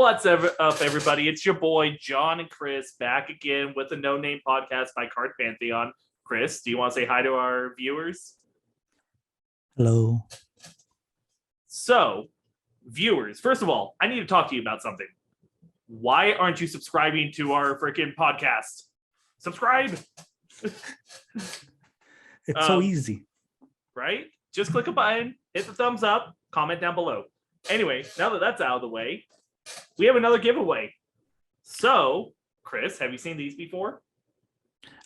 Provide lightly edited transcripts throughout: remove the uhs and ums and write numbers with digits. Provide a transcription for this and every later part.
Up, everybody? It's your boy John and Chris back again with a No Name podcast by Card Pantheon. Chris, do you want to say hi to our viewers? Hello. So, viewers, first of all, I need to talk to you about something. Why aren't you subscribing to our freaking podcast? Subscribe! It's so easy. Right? Just click a button, hit the thumbs up, comment down below. Anyway, now that that's out of the way, we have another giveaway. So, Chris, have you seen these before?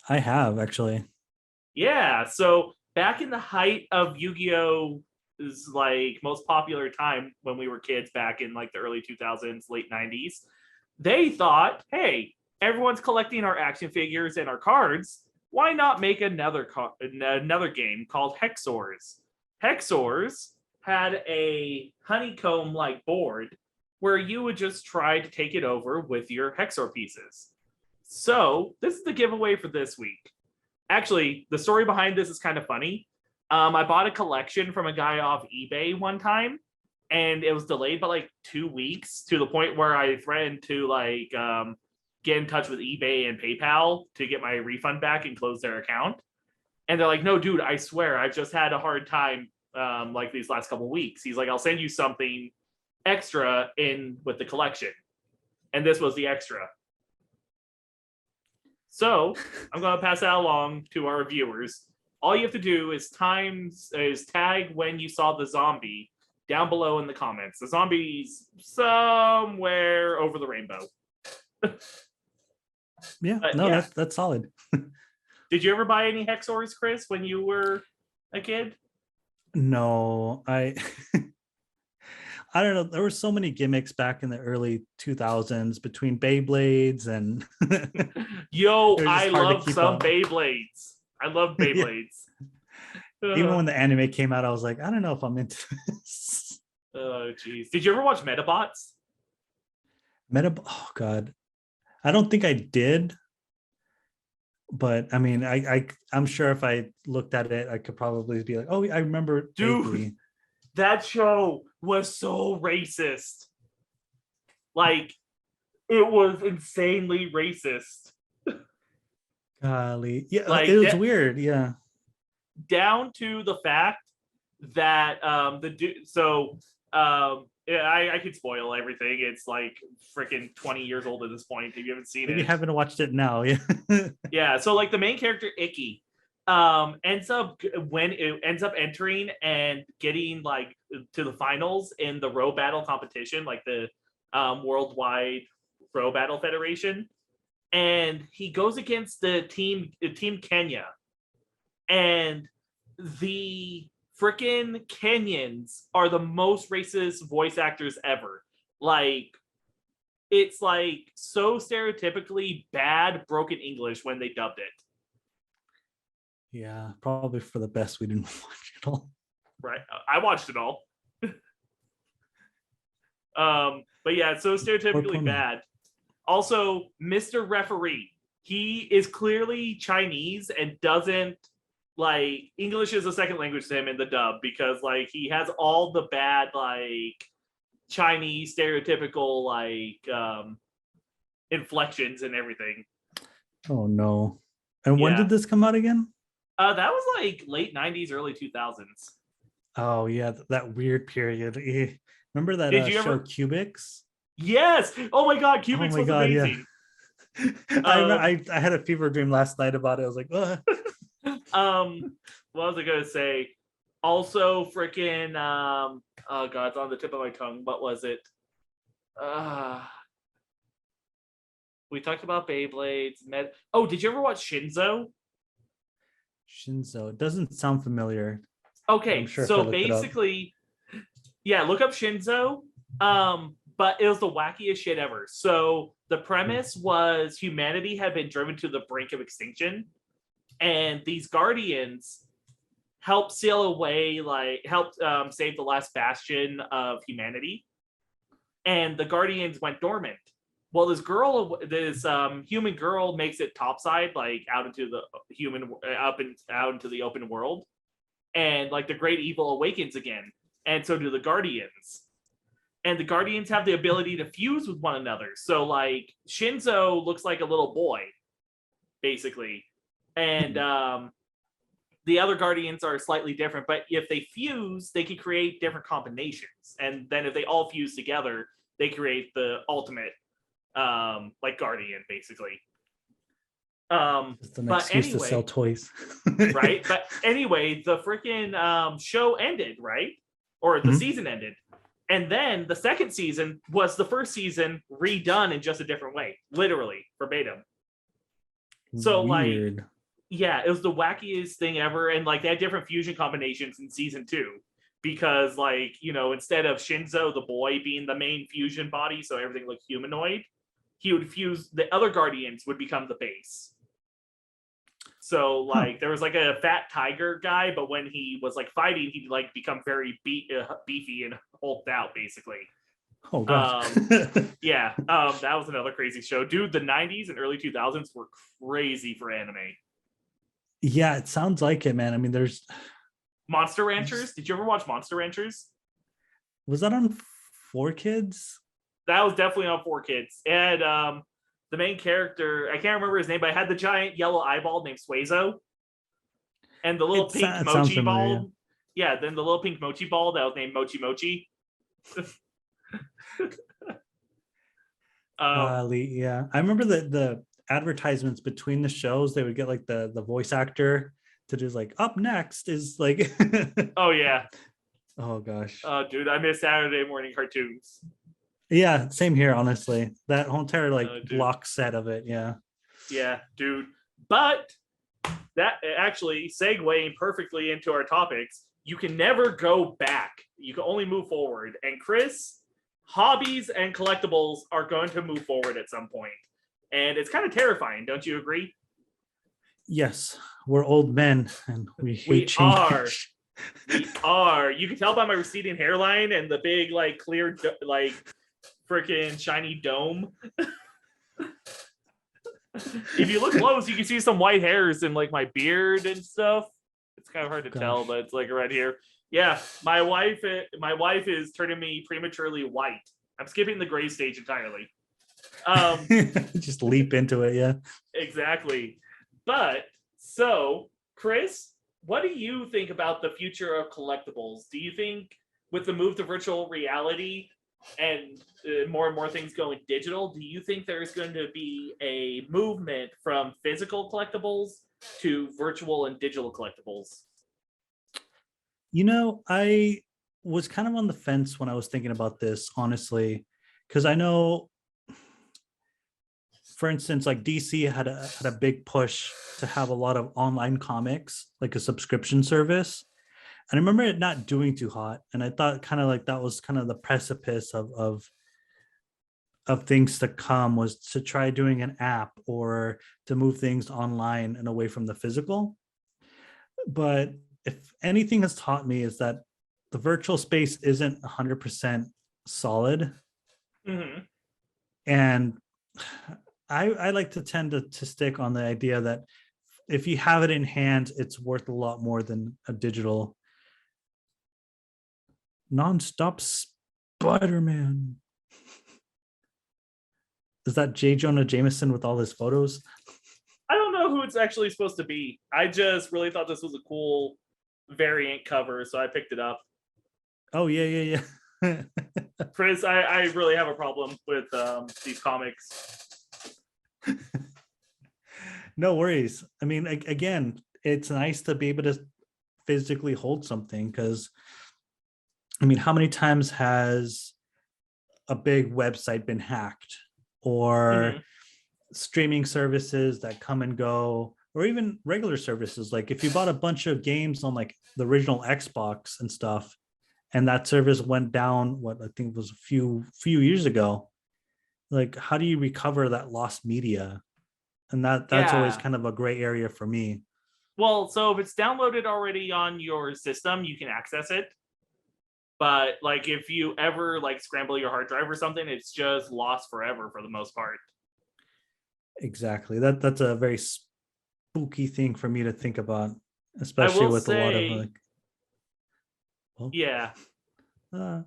I have, actually. Yeah, so back in the height of Yu-Gi-Oh's like most popular time when we were kids back in like the early 2000s, late 90s, they thought, hey, everyone's collecting our action figures and our cards. Why not make another game called Hexors? Hexors had a honeycomb-like board where you would just try to take it over with your Hexor pieces. So this is the giveaway for this week. Actually, the story behind this is kind of funny. I bought a collection from a guy off eBay one time, and it was delayed by like 2 weeks to the point where I threatened to get in touch with eBay and PayPal to get my refund back and close their account. And they're like, no, dude, I swear, I've just had a hard time like these last couple weeks. He's like, I'll send you something extra in with the collection. And this was the extra. So I'm going to pass that along to our viewers. All you have to do is tag when you saw the zombie down below in the comments. The zombie's somewhere over the rainbow. Yeah, that's solid. Did you ever buy any Hexors, Chris, when you were a kid? No, I don't know. There were so many gimmicks back in the early 2000s between Beyblades and Yo, I love some Beyblades. I love Beyblades. Even when the anime came out, I was like, I don't know if I'm into this. Oh, geez. Did you ever watch Metabots? Oh, God. I don't think I did. But I mean, I'm sure if I looked at it, I could probably be like, oh, I remember. Dude, vaguely. That show was so racist. Like, it was insanely racist. Golly. Yeah, like, it was weird. Yeah. Down to the fact that I could spoil everything. It's like freaking 20 years old at this point if you haven't seen it. You haven't watched it now. Yeah. Yeah. So like the main character, Icky, ends up entering and getting like to the finals in the row battle competition, like the worldwide row battle federation. And he goes against the team Kenya. And the freaking Kenyans are the most racist voice actors ever. Like, it's like so stereotypically bad broken English when they dubbed it. Yeah, probably for the best we didn't watch it all. Right. I watched it all. But yeah, it's so stereotypically bad. Also, Mr. Referee, he is clearly Chinese and doesn't like English is a second language to him in the dub because like he has all the bad like Chinese stereotypical like inflections and everything. Oh no. And when did this come out again? That was like late 90s, early 2000s. Oh yeah, that weird period. Remember that show Cubics? Yes. Oh my god, Cubics was amazing. Yeah. I had a fever dream last night about it. I was like, ugh. What was I gonna say? Also, freaking oh god, it's on the tip of my tongue. What was it? We talked about Beyblades. Oh, did you ever watch Shinzo? Shinzo, it doesn't sound familiar. Okay, so basically, yeah, look up Shinzo. But it was the wackiest shit ever. So the premise was humanity had been driven to the brink of extinction, and these guardians helped sail away, helped save the last bastion of humanity. And the guardians went dormant. Well, this human girl makes it topside, like out into the out into the open world, and like the great evil awakens again, and so do the guardians. and the Guardians have the ability to fuse with one another. So like Shinzo looks like a little boy, basically, and the other Guardians are slightly different. But if they fuse, they can create different combinations, and then if they all fuse together, they create the ultimate like Guardian, basically. Just an But excuse to sell anyway, toys. right? But anyway, the freaking show ended, right? Or the Mhm. season ended. And then the second season was the first season redone in just a different way, literally verbatim. So like, Weird. yeah, it was the wackiest thing ever. And like they had different fusion combinations in season 2. Because like, you know, instead of Shinzo, the boy, being the main fusion body, so everything looked humanoid, he would fuse, the other Guardians would become the base. So like there was like a fat tiger guy, but when he was like fighting, he'd like become very beefy and hulked out, basically. Oh gosh. Yeah, that was another crazy show, dude. The 90s and early 2000s were crazy for anime. Yeah, it sounds like it, man. I mean, there's Monster Ranchers. Did you ever watch Monster Ranchers? was that on 4Kids? That was definitely on 4Kids. And the main character, I can't remember his name, but I had the giant yellow eyeball named Suezo. And the little pink mochi ball. Yeah, then the little pink mochi ball that was named Mochi Mochi. Yeah, I remember the advertisements between the shows. They would get like the voice actor to just like, up next is like. Oh yeah. Oh gosh. Dude, I miss Saturday morning cartoons. Yeah, same here. Honestly, that whole entire like block set of it. Yeah. Yeah, dude. But that actually segueing perfectly into our topics. You can never go back. You can only move forward. And Chris, hobbies and collectibles are going to move forward at some point. And it's kind of terrifying, don't you agree? Yes, we're old men and we hate change. We are. You can tell by my receding hairline and the big, like, clear, like, freaking shiny dome. If you look close, you can see some white hairs in like my beard and stuff. It's kind of hard to tell, but it's like right here. Yeah, my wife is turning me prematurely white. I'm skipping the gray stage entirely. Just leap into it, yeah. Exactly. But so, Chris, what do you think about the future of collectibles? Do you think with the move to virtual reality and more things going digital, do you think there's going to be a movement from physical collectibles to virtual and digital collectibles? You know, I was kind of on the fence when I was thinking about this, honestly, because I know, for instance, like DC had a big push to have a lot of online comics, like a subscription service. And I remember it not doing too hot. And I thought kind of like that was kind of the precipice of things to come, was to try doing an app or to move things online and away from the physical. But if anything has taught me is that the virtual space isn't 100% solid. Mm-hmm. And I like to tend to stick on the idea that if you have it in hand, it's worth a lot more than a digital. Non-stop Spider-Man. Is that J. Jonah Jameson with all his photos? I don't know who it's actually supposed to be. I just really thought this was a cool variant cover, so I picked it up. Oh, yeah. Chris, I really have a problem with these comics. No worries. I mean, again, it's nice to be able to physically hold something, because I mean, how many times has a big website been hacked, or streaming services that come and go, or even regular services? Like if you bought a bunch of games on like the original Xbox and stuff, and that service went down, what I think was a few years ago, like how do you recover that lost media? And that's always kind of a gray area for me. Well, so if it's downloaded already on your system, you can access it. But like if you ever like scramble your hard drive or something, it's just lost forever for the most part. Exactly. That's a very spooky thing for me to think about, especially with a lot of like. Well, yeah. Uh,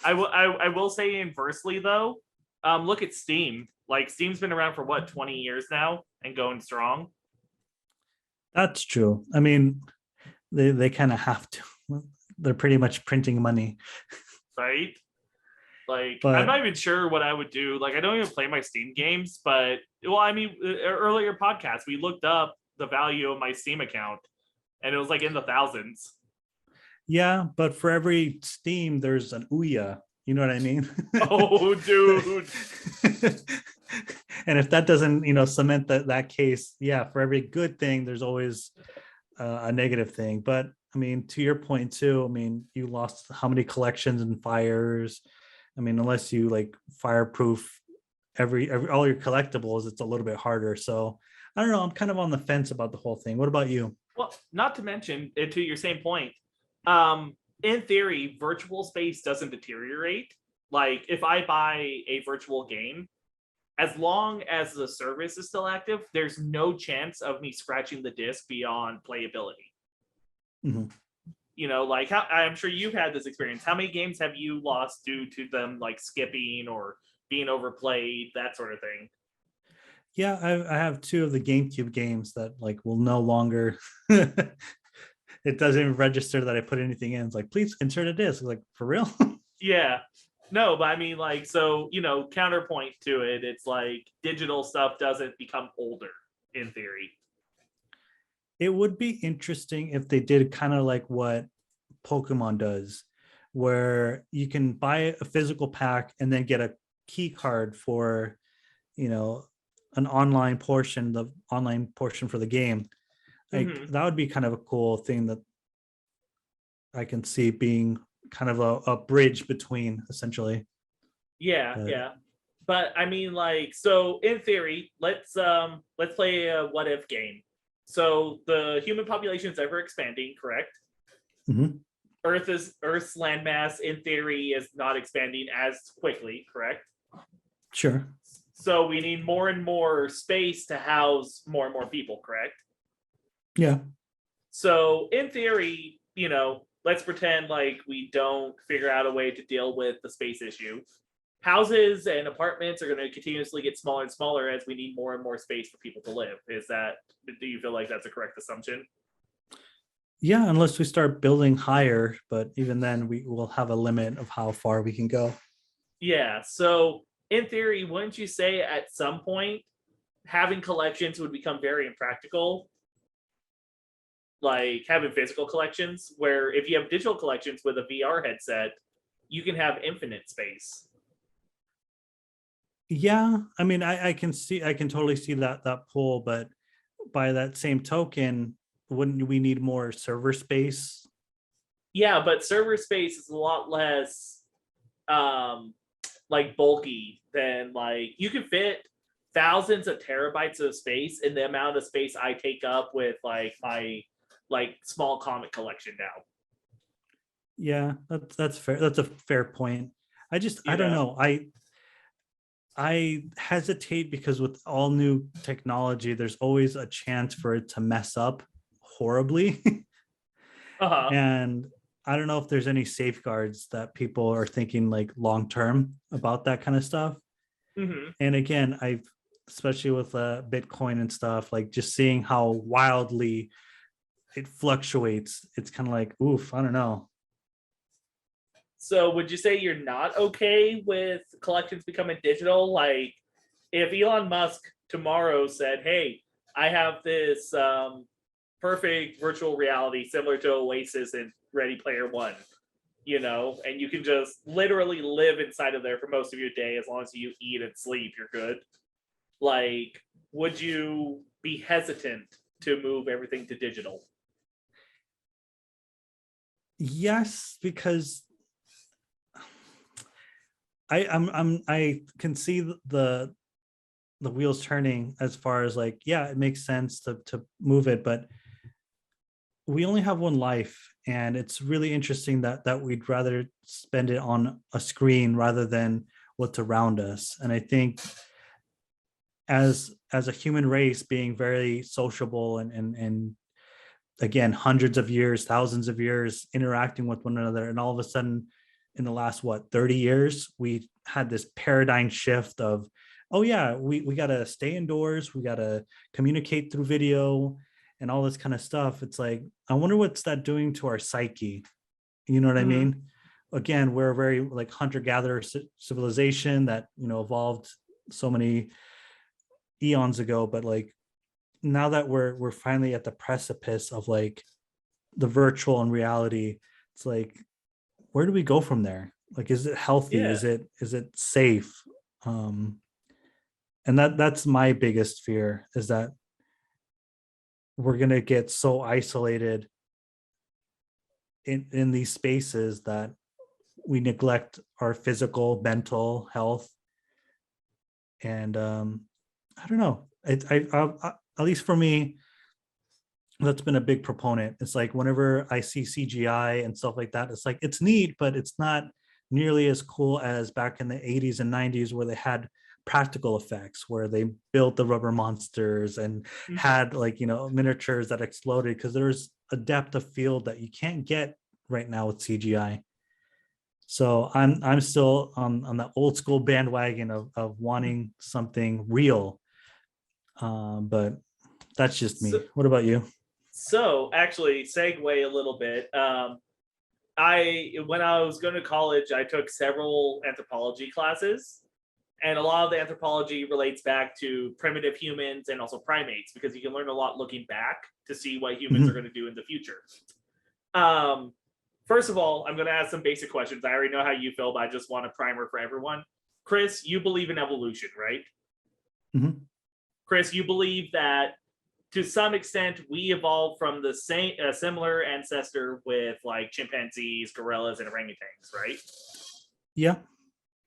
I will say inversely though, look at Steam. Like Steam's been around for what 20 years now and going strong, that's true. I mean, they kind of have to. They're pretty much printing money. right? Like I'm But not even sure what I would do. Like I don't even play my Steam games, but well, I mean, earlier podcast we looked up the value of my Steam account, and it was like in the thousands. yeah, but for every Steam, there's an Ouya. You know what I mean? Oh, dude. And if that doesn't, cement that case, yeah, for every good thing, there's always a negative thing. But I mean, to your point too, I mean, you lost how many collections and fires? I mean, unless you like fireproof every all your collectibles, it's a little bit harder. So I don't know. I'm kind of on the fence about the whole thing. What about you? Well, not to mention, to your same point, in theory, virtual space doesn't deteriorate. Like if I buy a virtual game, as long as the service is still active, there's no chance of me scratching the disc beyond playability. Mhm. Like I'm sure you've had this experience. How many games have you lost due to them like skipping or being overplayed, that sort of thing? Yeah, I have two of the GameCube games that like will no longer. It doesn't even register that I put anything in. It's like, please insert a disc. Like, for real? Yeah. No, but I mean, like, so, counterpoint to it, it's like digital stuff doesn't become older in theory. It would be interesting if they did kind of like what Pokemon does, where you can buy a physical pack and then get a key card for, you know, an online portion, the online portion for the game. Like Hmm. that would be kind of a cool thing that I can see being kind of a bridge between essentially. Yeah, But yeah. But I mean, like, so in theory, let's play a what if game. So the human population is ever expanding, correct? mhm, Earth's landmass in theory is not expanding as quickly, correct? sure. So we need more and more space to house more and more people, correct? Yeah. So in theory, let's pretend like we don't figure out a way to deal with the space issue. Houses and apartments are going to continuously get smaller and smaller as we need more and more space for people to live. Do you feel like that's a correct assumption? Yeah, unless we start building higher, but even then we will have a limit of how far we can go. Yeah. So in theory, wouldn't you say at some point having collections would become very impractical? Like having physical collections, where if you have digital collections with a VR headset, you can have infinite space. Yeah, I mean, I can totally see that pull, but by that same token, wouldn't we need more server space? Yeah, but server space is a lot less um like bulky than like you can fit thousands of terabytes of space in the amount of space I take up with like my like small comic collection now. Yeah, that's fair. That's a fair point. I You don't know? know. I hesitate because with all new technology, there's always a chance for it to mess up horribly. Uh-huh. And I don't know if there's any safeguards that people are thinking like long term about that kind of stuff. Hmm. And again, I especially with Bitcoin and stuff, like just seeing how wildly it fluctuates, it's kind of like, oof, I don't know. So would you say you're not okay with collections becoming digital? Like if Elon Musk tomorrow said, "Hey, I have this perfect virtual reality similar to Oasis and Ready Player One," and you can just literally live inside of there for most of your day as long as you eat and sleep, you're good. Like, would you be hesitant to move everything to digital? Yes, because I can see the wheels turning as far as like, yeah, it makes sense to move it, but we only have one life, and it's really interesting that we'd rather spend it on a screen rather than what's around us. And I think as a human race being very sociable and again hundreds of years, thousands of years interacting with one another, and all of a sudden in the last, what, 30 years, we had this paradigm shift of, oh yeah, we got to stay indoors, we got to communicate through video and all this kind of stuff. It's like, I wonder what's that doing to our psyche. You know what I Mhm. mean? Again, we're a very like hunter-gatherer civilization that, evolved so many eons ago, but like now that we're finally at the precipice of like the virtual and reality, it's like, where do we go from there? Like, is it healthy? Yeah. Is it safe? Um, and that's my biggest fear, is that we're gonna get so isolated in these spaces that we neglect our physical, mental health. And I don't know. At least for me, that's been a big proponent. It's like whenever I see CGI and stuff like that, it's like it's neat, but it's not nearly as cool as back in the 80s and 90s where they had practical effects, where they built the rubber monsters and Mhm. had like, miniatures that exploded, because there's a depth of field that you can't get right now with CGI. So I'm still on the old school bandwagon of wanting something real. But that's just So, me. What about you? so actually, segue a little bit. I when I was going to college, I took several anthropology classes, and a lot of the anthropology relates back to primitive humans and also primates, because you can learn a lot looking back to see what humans are going Mhm. to do in the future. Um, First of all, I'm going to ask some basic questions. I already know how you feel, but I just want a primer for everyone. Chris, you believe in evolution, right? Mhm. Chris, you believe that to some extent we evolved from the same similar ancestor with like chimpanzees, gorillas, and orangutans, right? Yeah.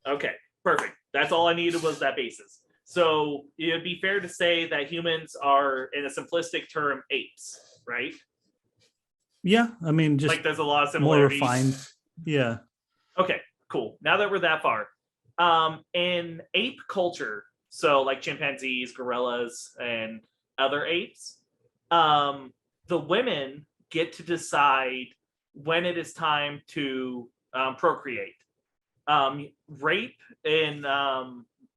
Okay, perfect. That's all I needed was that basis. So it'd be fair to say that humans are, in a simplistic term, apes, right? Yeah. I mean, just Like there's a lot of more similarities. refined. Yeah. Okay, cool. Now that we're that far, in ape culture, so like chimpanzees, gorillas, and other apes, um, the women get to decide when it is time to procreate. Rape in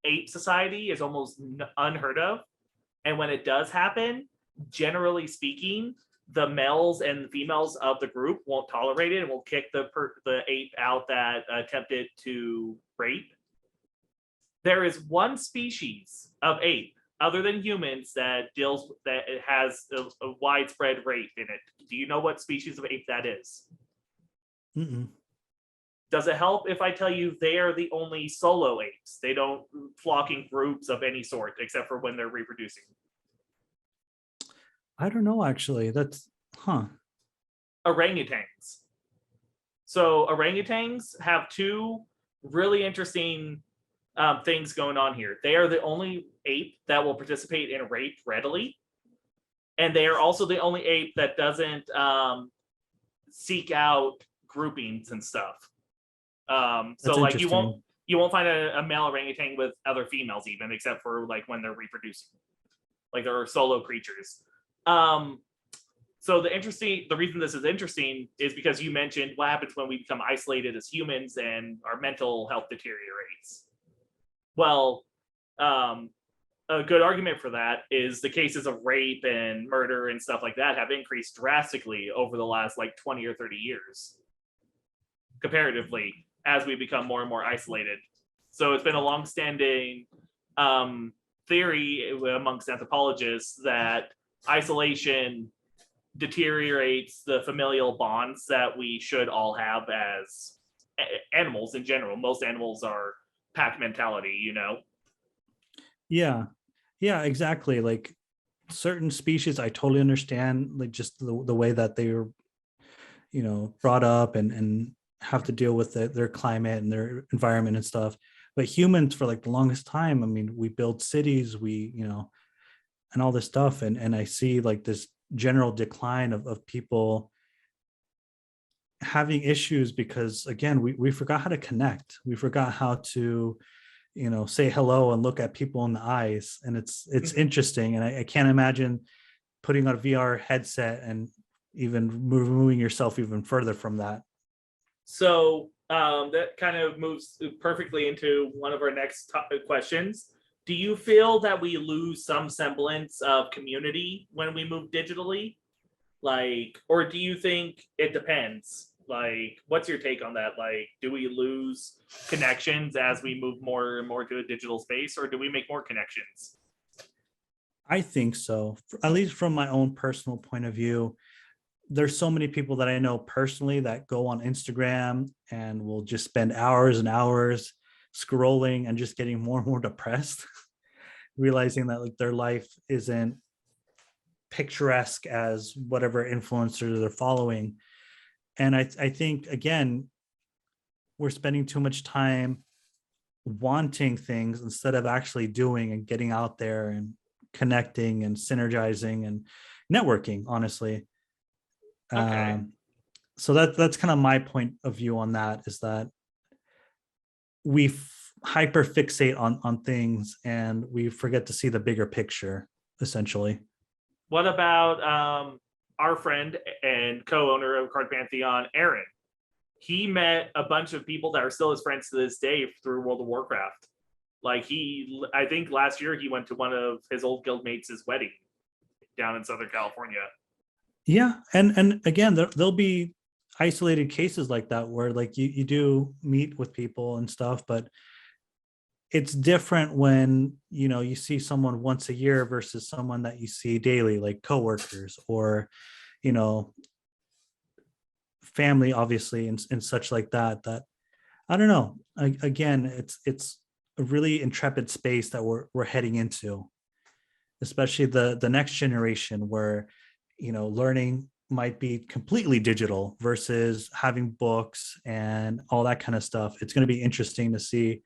ape society is almost unheard of, and when it does happen, generally speaking, the males and females of the group won't tolerate it and will kick the ape out that attempted to rape. There is one species of ape other than humans that it has a widespread rape in it. Do you know what species of ape that is? Mm-mm. Does it help if I tell you they are the only solo apes? They don't flock in groups of any sort except for when they're reproducing. I don't know, actually. That's, huh. Orangutans. So orangutans have two really interesting things going on here. They are the only ape that will participate in rape readily, and they are also the only ape that doesn't seek out groupings and stuff. So That's like interesting. you won't find a male orangutan with other females even, except for like when they're reproducing. Like they're solo creatures. Um, so the reason this is interesting is because you mentioned what happens when we become isolated as humans and our mental health deteriorates. Well, um, a good argument for that is the cases of rape and murder and stuff like that have increased drastically over the last like 20 or 30 years comparatively, as we become more and more isolated. So it's been a long-standing um, theory amongst anthropologists that isolation deteriorates the familial bonds that we should all have as animals in general. Most animals are pack mentality, you know. Yeah. Yeah, exactly. Like certain species, I totally understand, like just the way that they were, brought up and have to deal with their climate and their environment and stuff. But humans, for like the longest time, I mean, we build cities, and all this stuff. And I see like this general decline of people having issues because, again, we forgot how to connect. We forgot how to, say hello and look at people in the eyes. And it's Mhm. interesting. And I can't imagine putting on a VR headset and even moving yourself even further from that. So that kind of moves perfectly into one of our next questions. Do you feel that we lose some semblance of community when we move digitally? Like, or do you think it depends? Like, what's your take on that? Like, do we lose connections as we move more and more to a digital space, or do we make more connections? I think so. At least from my own personal point of view, there's so many people that I know personally that go on Instagram and will just spend hours and hours scrolling and just getting more and more depressed, realizing that like their life isn't picturesque as whatever influencers they're following. And I think again, we're spending too much time wanting things instead of actually doing and getting out there and connecting and synergizing and networking, honestly. Okay. So that's kind of my point of view on that, is that we hyper fixate on things and we forget to see the bigger picture, essentially. What about our friend and co-owner of Card Pantheon, Aaron? He met a bunch of people that are still his friends to this day through World of Warcraft. Like I think last year he went to one of his old guildmates' wedding down in Southern California. Yeah, and again, there'll be isolated cases like that where like you do meet with people and stuff, but it's different when you see someone once a year versus someone that you see daily, like coworkers or you know family, obviously, and such like that. That I don't know. Again, it's a really intrepid space that we're heading into, especially the next generation, where learning might be completely digital versus having books and all that kind of stuff. It's going to be interesting to see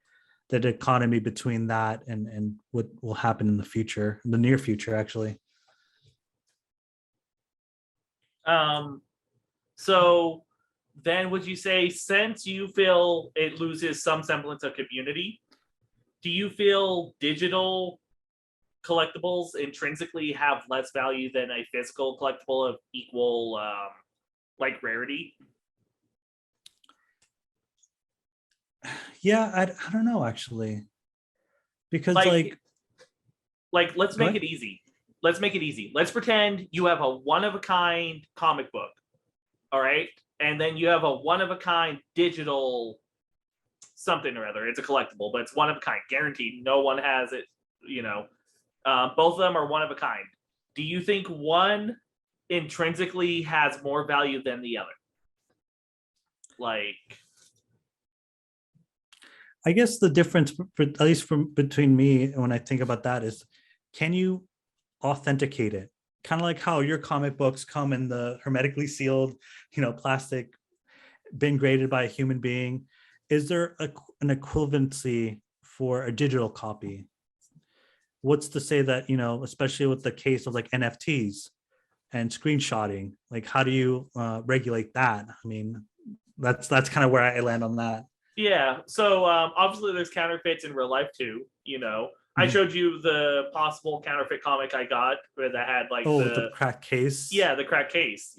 the dichotomy between that and what will happen in the future, in the near future, actually. So then would you say, since you feel it loses some semblance of community, do you feel digital collectibles intrinsically have less value than a physical collectible of equal like rarity? Yeah, I don't know, actually, because Like, like let's go make ahead. it easy. Let's make it easy. Let's pretend you have a one of a kind comic book. All right. And then you have a one of a kind digital something or other. It's a collectible, but it's one of a kind, guaranteed. No one has it. You know, both of them are one of a kind. Do you think one intrinsically has more value than the other? Like, I guess the difference, at least from between me when I think about that, is can you authenticate it? Kind of like how your comic books come in the hermetically sealed, plastic, been graded by a human being. Is there an equivalency for a digital copy? What's to say that, especially with the case of like NFTs and screenshotting, like how do you regulate that? I mean, that's kind of where I land on that. yeah. So obviously, there's counterfeits in real life too. I Mhm. showed you the possible counterfeit comic I got where that had like Oh, the crack case. the crack case.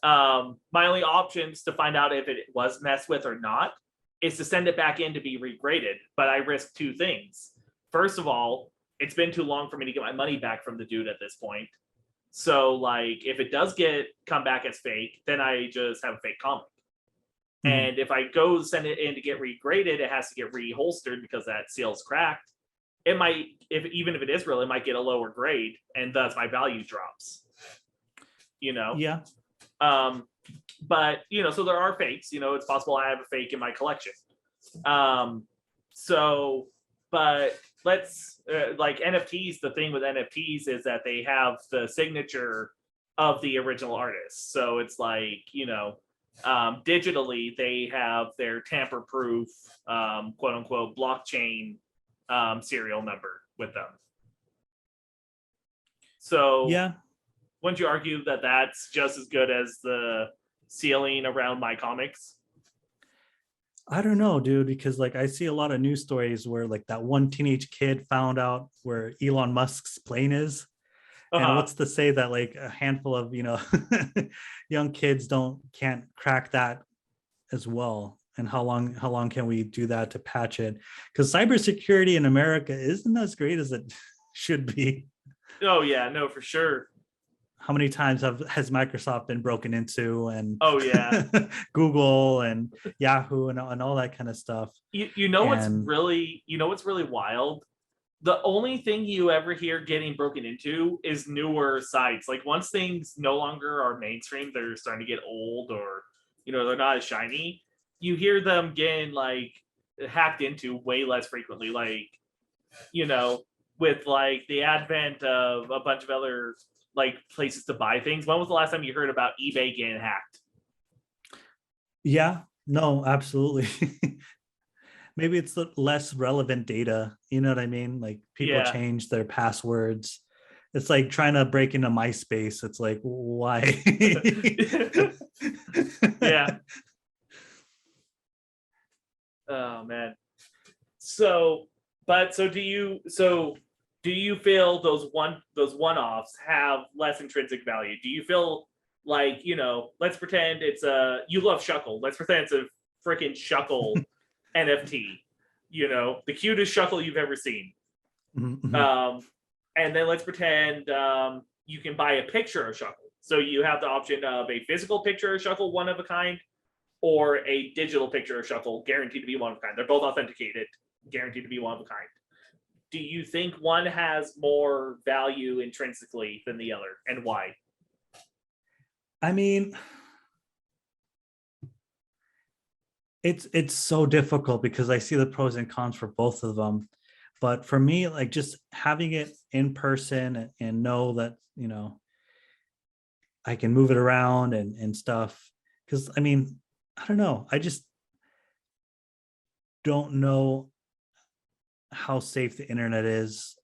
My only options to find out if it was messed with or not is to send it back in to be regraded. But I risk two things. First of all, it's been too long for me to get my money back from the dude at this point. So, like, if it does come back as fake, then I just have a fake comic. Mhm. And if I go send it in to get regraded, it has to get reholstered because that seal's cracked. It might, if even if it is real, it might get a lower grade, and thus my value drops. You know, Yeah. um, but so there are fakes. It's possible I have a fake in my collection. Um, so, but let's like NFTs. The thing with NFTs is that they have the signature of the original artist. So it's like digitally they have their tamper-proof, quote unquote, blockchain serial number with them. So Yeah. wouldn't you argue that that's just as good as the sealing around my comics? I don't know, dude, because like I see a lot of news stories where like that one teenage kid found out where Elon Musk's plane is. And Uh-huh. what's to say that like a handful of, young kids can't crack that as well. and how long can we do that to patch it? Because cybersecurity in America isn't as great as it should be. Oh yeah, no, for sure. How many times has Microsoft been broken into, and Oh yeah. Google and Yahoo and all that kind of stuff? You know what's And really wild? The only thing you ever hear getting broken into is newer sites. Like once things no longer are mainstream, they're starting to get old, or they're not as shiny. You hear them getting like hacked into way less frequently. Like you know, with like the advent of a bunch of other like places to buy things. When was the last time you heard about eBay getting hacked? yeah, no, absolutely. Maybe it's the less relevant data. You know what I mean? Like people Yeah. change their passwords. It's like trying to break into MySpace. It's like, why? Yeah. Oh man. So, so do you feel those one-offs have less intrinsic value? Do you feel like, let's pretend it's you love Shuckle. Let's pretend it's a freaking Shuckle NFT. The cutest Shuckle you've ever seen. Mhm. Um, and then let's pretend you can buy a picture of Shuckle. So you have the option of a physical picture of Shuckle, one of a kind, or a digital picture of Shuckle, guaranteed to be one of a kind. They're both authenticated, guaranteed to be one of a kind. Do you think one has more value intrinsically than the other, and why? I mean, it's so difficult because I see the pros and cons for both of them. But for me, like just having it in person and know that, I can move it around and stuff. Because I mean, I don't know. I just don't know how safe the internet is,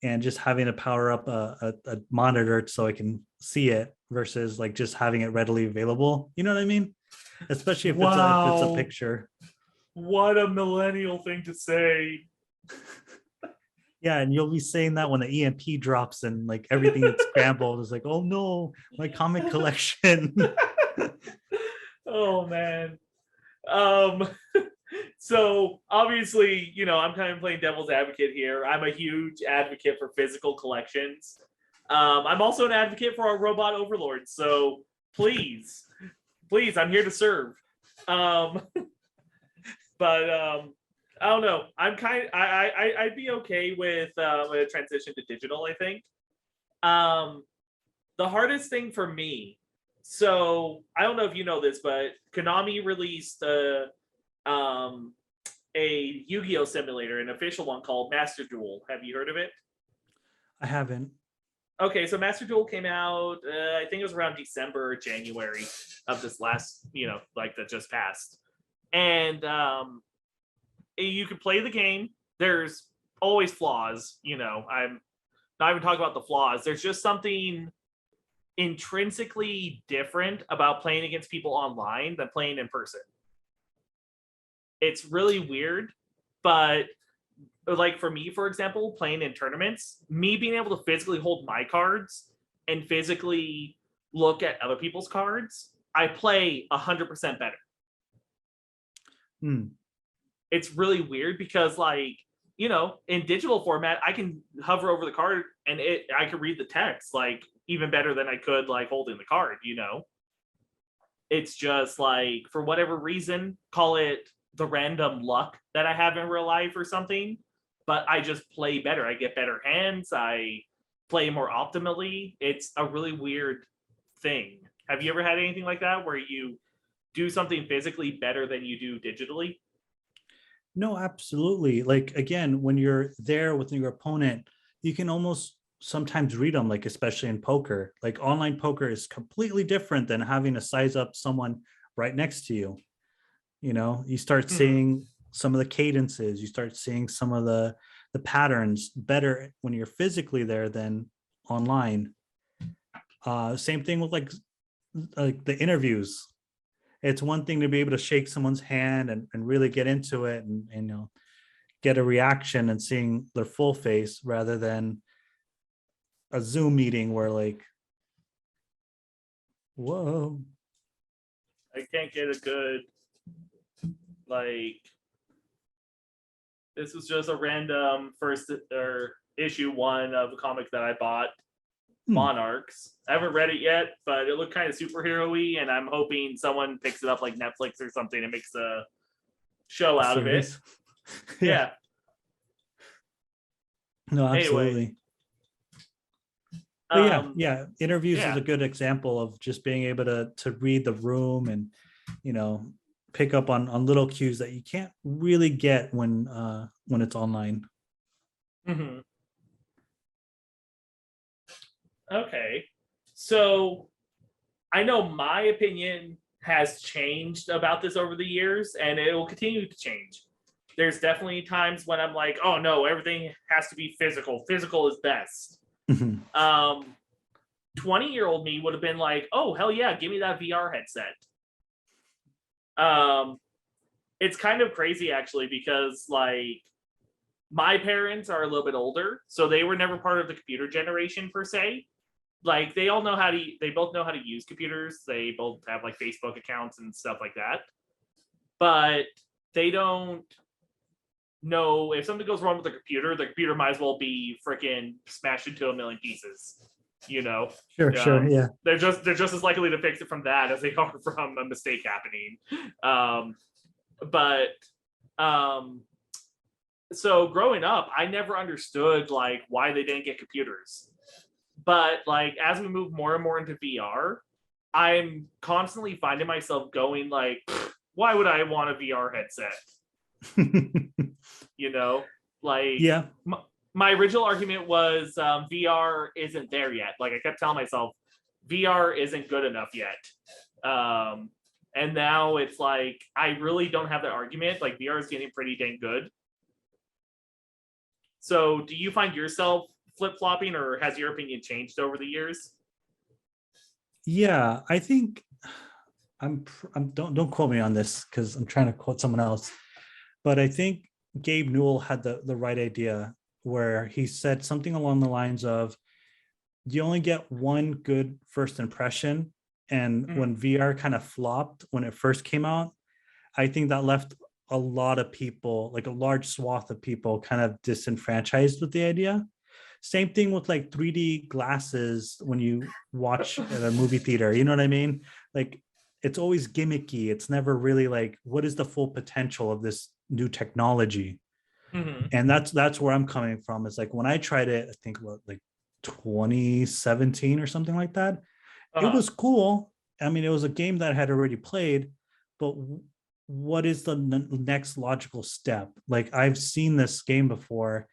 and just having to power up a monitor so I can see it versus like just having it readily available. You know what I mean? Especially if it's a Wow, picture. what a millennial thing to say. Yeah, and you'll be saying that when the EMP drops and like everything gets scrambled. It's like, oh no, my comic collection. Oh man. Um, so obviously, I'm kind of playing devil's advocate here. I'm a huge advocate for physical collections. I'm also an advocate for our robot overlords. So please, please, I'm here to serve. Um, but I don't know. I'm kind of, I'd be okay with a transition to digital. I think. Um, the hardest thing for me. So I don't know if you know this, but Konami released um, a Yu-Gi-Oh simulator, an official one called Master Duel. Have you heard of it? I haven't. Okay, so Master Duel came out. I think it was around December or January of this last, like that just passed. And you can play the game. There's always flaws. I'm not even talking about the flaws. There's just something intrinsically different about playing against people online than playing in person. It's really weird, but like for me, for example, playing in tournaments, me being able to physically hold my cards and physically look at other people's cards, I play 100% better. Hmm. It's really weird because like, in digital format, I can hover over the card and I can read the text like even better than I could like holding the card. It's just like for whatever reason, call it the random luck that I have in real life or something, but I just play better. I get better hands. I play more optimally. It's a really weird thing. Have you ever had anything like that where you do something physically better than you do digitally? No, absolutely. Like again, when you're there with your opponent, you can almost sometimes read them, like especially in poker. Like online poker is completely different than having to size up someone right next to you. You start Mhm. seeing some of the cadences, you start seeing some of the patterns better when you're physically there than online. Same thing with like the interviews. It's one thing to be able to shake someone's hand and really get into it and get a reaction and seeing their full face rather than a Zoom meeting where like, whoa. I can't get a good Like, this was just a random first or issue 1 of a comic that I bought, Monarchs. I haven't read it yet, but it looked kind of superhero-y, and I'm hoping someone picks it up like Netflix or something and makes a show out of it. Series. Yeah. No, Anyway, absolutely. But um, yeah, interviews yeah. is a good example of just being able to read the room and, you know, pick up on little cues that you can't really get when it's online. mhm. Okay. So I know my opinion has changed about this over the years, and it will continue to change. There's definitely times when I'm like, oh no, everything has to be physical. Physical is best. Mhm. 20-year-old me would have been like, oh hell yeah, give me that VR headset. It's kind of crazy actually, because like my parents are a little bit older, so they were never part of the computer generation per se. Like they both know how to use computers. They both have like Facebook accounts and stuff like that. But they don't know if something goes wrong with the computer might as well be freaking smashed into a million pieces. You know, Sure, yeah. they're just as likely to fix it from that as they are from a mistake happening. But so growing up, I never understood like why they didn't get computers. But like as we move more and more into VR, I'm constantly finding myself going like, why would I want a VR headset? You know, like Yeah. my original argument was VR isn't there yet. Like I kept telling myself, VR isn't good enough yet. And now it's like I really don't have that argument. Like VR is getting pretty dang good. So, do you find yourself flip flopping, or has your opinion changed over the years? Yeah, I think I'm don't quote me on this because I'm trying to quote someone else, but I think Gabe Newell had the right idea where he said something along the lines of you only get one good first impression. And when VR kind of flopped when it first came out, I think that left a lot of people, like a large swath of people, kind of disenfranchised with the idea. Same thing with like 3D glasses when you watch at a movie theater. You know what I mean? Like it's always gimmicky. It's never really like what is the full potential of this new technology? Mm-hmm. And that's where I'm coming from. It's like when I tried it, I think about like 2017 or something like that. It Uh-huh. was cool. I mean, it was a game that I had already played, but what is the next logical step? Like I've seen this game before.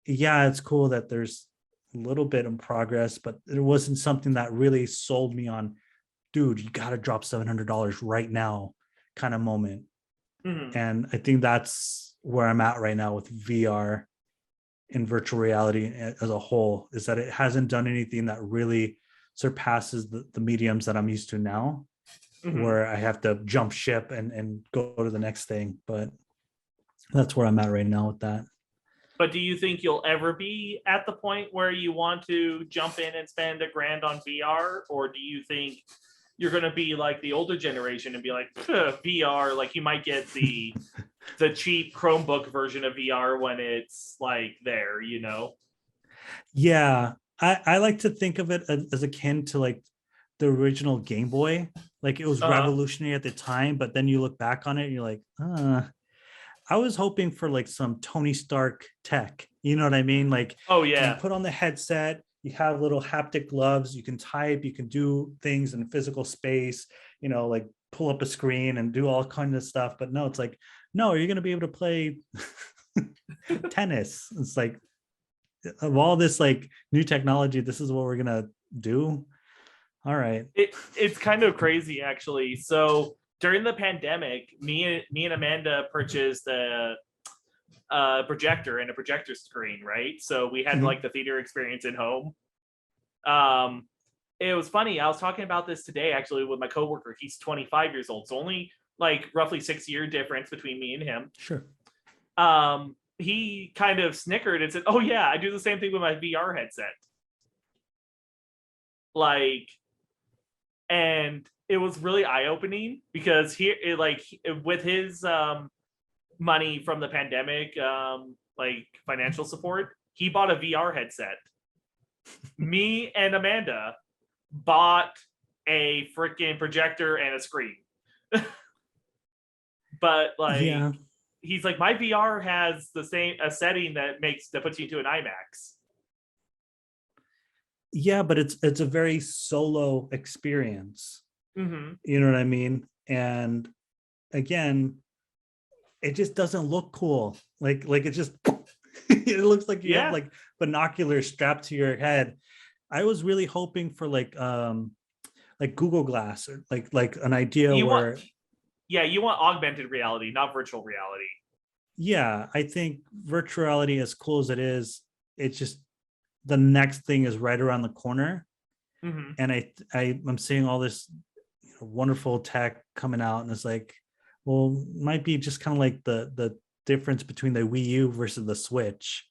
Yeah, it's cool that there's a little bit in progress, but it wasn't something that really sold me on, dude, you got to drop $700 right now kind of moment. Mm-hmm. And I think that's where I'm at right now with VR and virtual reality as a whole, is that it hasn't done anything that really surpasses the mediums that I'm used to now, Mm-hmm. where I have to jump ship and go to the next thing. But that's where I'm at right now with that. But do you think you'll ever be at the point where you want to jump in and spend $1,000 on VR, or do you think you're going to be like the older generation and be like VR? Like you might get the cheap Chromebook version of VR when it's like there, you know? Yeah, I like to think of it as akin to like the original Game Boy. Like it was revolutionary at the time, but then you look back on it and you're like, I was hoping for like some Tony Stark tech. You know what I mean? Like, oh you yeah, put on the headset, you have little haptic gloves, you can type, you can do things in physical space, you know, like pull up a screen and do all kinds of stuff. But no, it's like, no, you're going to be able to play tennis. It's like, of all this like new technology, this is what we're going to do. All right. it's kind of crazy actually. So during the pandemic, me and Amanda purchased a projector and a projector screen, right? So we had like the theater experience at home. It was funny. I was talking about this today actually with my coworker. He's 25 years old, so only like roughly 6-year difference between me and him. Sure. He kind of snickered and said, "Oh yeah, I do the same thing with my VR headset." Like, and it was really eye-opening because with his money from the pandemic, like financial support, he bought a VR headset. Me and Amanda bought a freaking projector and a screen. But like, Yeah. he's like, my VR has the same a setting that puts you into an IMAX. Yeah, but it's a very solo experience. Mm-hmm. You know what I mean? And again, it just doesn't look cool. Like it just it looks like you have Yeah. like binoculars strapped to your head. I was really hoping for like Google Glass or like an idea You want, where yeah, you want augmented reality, not virtual reality. yeah, I think virtual reality, as cool as it is, it's just the next thing is right around the corner. Mm-hmm. And I'm seeing all this wonderful tech coming out, and it's like, well, might be just kind of like the difference between the Wii U versus the Switch.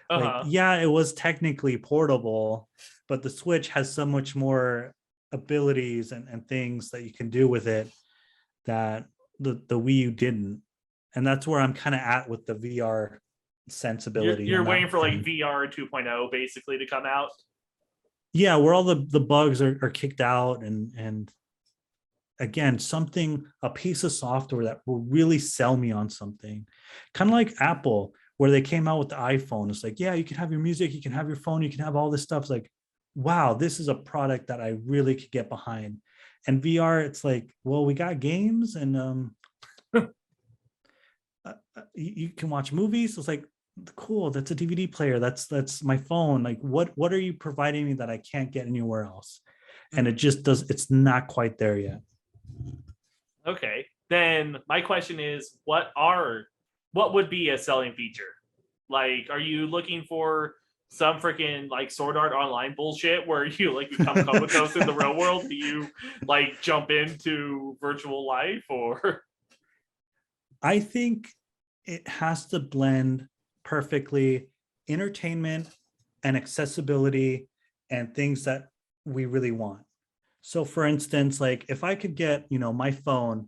Like, Uh-huh. yeah, it was technically portable, but the Switch has so much more abilities and things that you can do with it that the Wii U didn't. And that's where I'm kind of at with the VR sensibility You're and waiting that for like thing. VR 2.0 basically to come out. Yeah, where all the bugs are kicked out, and again, something, a piece of software that will really sell me on something, kind of like Apple, where they came out with the iPhone. It's like, yeah, you can have your music, you can have your phone, you can have all this stuff. It's like, wow, this is a product that I really could get behind. And VR, it's like, well, we got games, and you can watch movies. It's like, cool, that's a DVD player, that's my phone. Like, what are you providing me that I can't get anywhere else? And it Mhm. just does, it's not quite there yet. Okay. Then my question is, what would be a selling feature? Like, are you looking for some freaking like Sword Art Online bullshit where you like become comatose in the real world? Do you like jump into virtual life or? I think it has to blend perfectly entertainment and accessibility and things that we really want. So for instance, like if I could get, my phone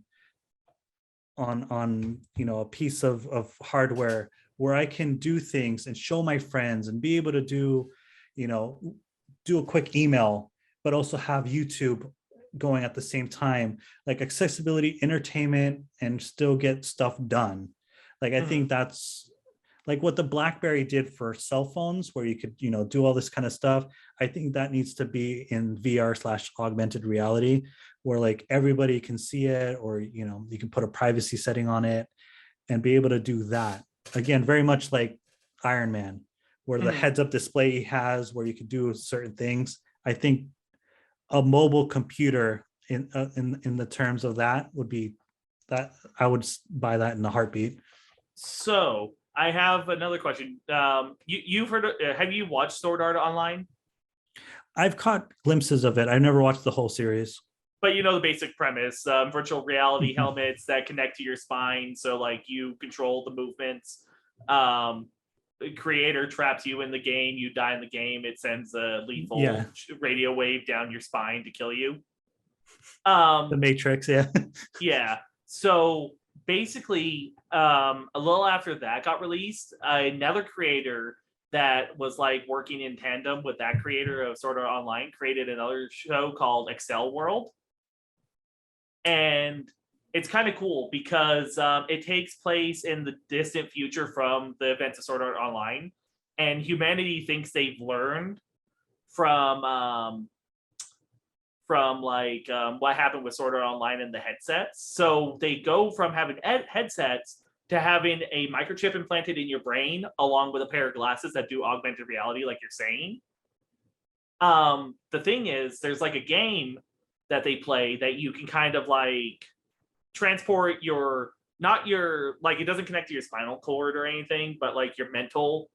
on a piece of hardware where I can do things and show my friends and be able to you know do a quick email, but also have YouTube going at the same time, like accessibility, entertainment, and still get stuff done. Like I Mhm. think that's like what the BlackBerry did for cell phones, where you could, do all this kind of stuff. I think that needs to be in VR/augmented reality, where like everybody can see it, or you can put a privacy setting on it and be able to do that. Again, very much like Iron Man, where the Mhm. heads-up display he has, where you could do certain things. I think a mobile computer in the terms of that would be that I would buy that in a heartbeat. So I have another question. You've heard? Have you watched Sword Art Online? I've caught glimpses of it. I've never watched the whole series. But you know the basic premise: virtual reality Mhm. helmets that connect to your spine, so like you control the movements. Um, the creator traps you in the game. You die in the game. It sends a Yeah, lethal radio wave down your spine to kill you. the Um, Matrix. Yeah. yeah. So basically, a little after that got released, another creator that was like working in tandem with that creator of Sword Art Online created another show called Excel World, and it's kind of cool because it takes place in the distant future from the events of Sword Art Online, and humanity thinks they've learned from what happened with Sword Art Online and the headsets. So they go from having headsets to having a microchip implanted in your brain, along with a pair of glasses that do augmented reality, like you're saying. The thing is, there's like a game that they play that you can kind of like transport your not your like it doesn't connect to your spinal cord or anything, but like your mental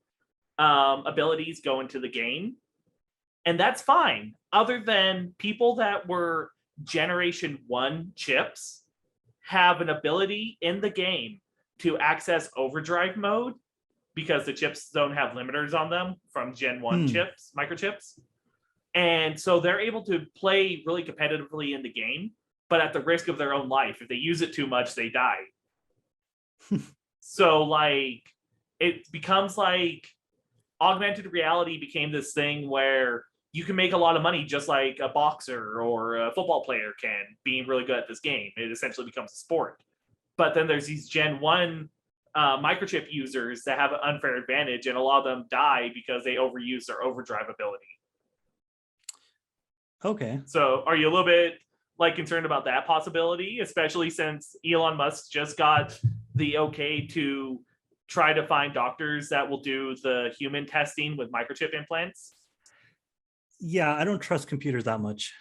abilities go into the game, and that's fine. Other than people that were Generation One chips have an ability in the game to access overdrive mode because the chips don't have limiters on them from Gen 1 Hmm. chips, microchips. And so they're able to play really competitively in the game, but at the risk of their own life. If they use it too much, they die. So like it becomes like augmented reality became this thing where you can make a lot of money just like a boxer or a football player can, being really good at this game. It essentially becomes a sport. But then there's these Gen 1 microchip users that have an unfair advantage, and a lot of them die because they overuse their overdrive ability. Okay. So are you a little bit like concerned about that possibility, especially since Elon Musk just got the okay to try to find doctors that will do the human testing with microchip implants? Yeah, I don't trust computers that much.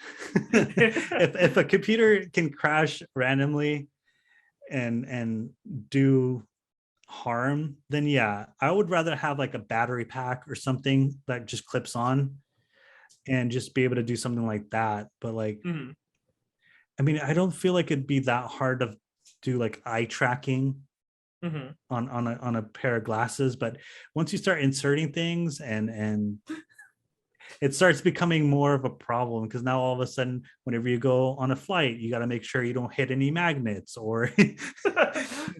If a computer can crash randomly and do harm, then yeah, I would rather have like a battery pack or something that just clips on and just be able to do something like that. But like, Mhm. I mean, I don't feel like it'd be that hard to do like eye tracking Mhm. on a pair of glasses. But once you start inserting things and it starts becoming more of a problem, because now all of a sudden, whenever you go on a flight, you got to make sure you don't hit any magnets or,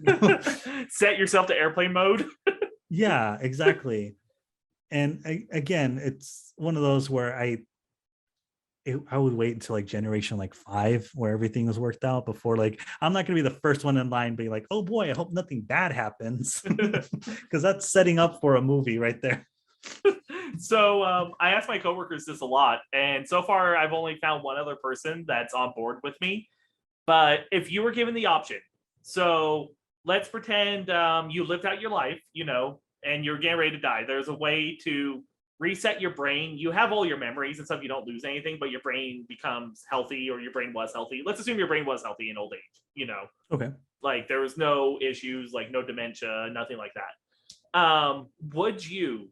know, Set yourself to airplane mode. yeah, exactly. And again, it's one of those where I would wait until like generation like 5 where everything was worked out before, like I'm not going to be the first one in line being like, oh boy, I hope nothing bad happens, because that's setting up for a movie right there. So I ask my coworkers this a lot, and so far I've only found one other person that's on board with me. But if you were given the option, so let's pretend you lived out your life, and you're getting ready to die. There's a way to reset your brain. You have all your memories and stuff. You don't lose anything, but your brain becomes healthy, or your brain was healthy. Let's assume your brain was healthy in old age. Okay. Like there was no issues, like no dementia, nothing like that. Would you,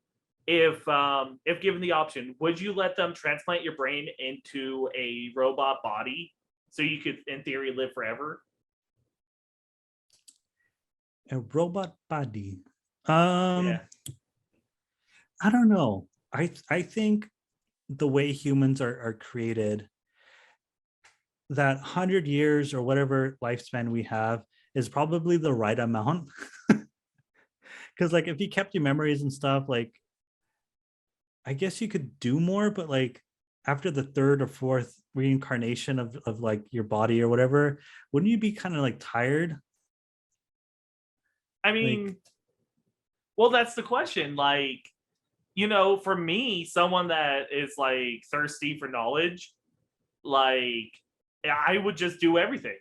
if given the option, would you let them transplant your brain into a robot body so you could, in theory, live forever? A robot body. Yeah. I don't know. I think the way humans are created, that 100 years or whatever lifespan we have is probably the right amount. Because like if you kept your memories and stuff, like I guess you could do more, but like after the third or fourth reincarnation of like your body or whatever, wouldn't you be kind of like tired? I Like, mean, well, that's the question. Like, for me, someone that is like thirsty for knowledge, like I would just do everything.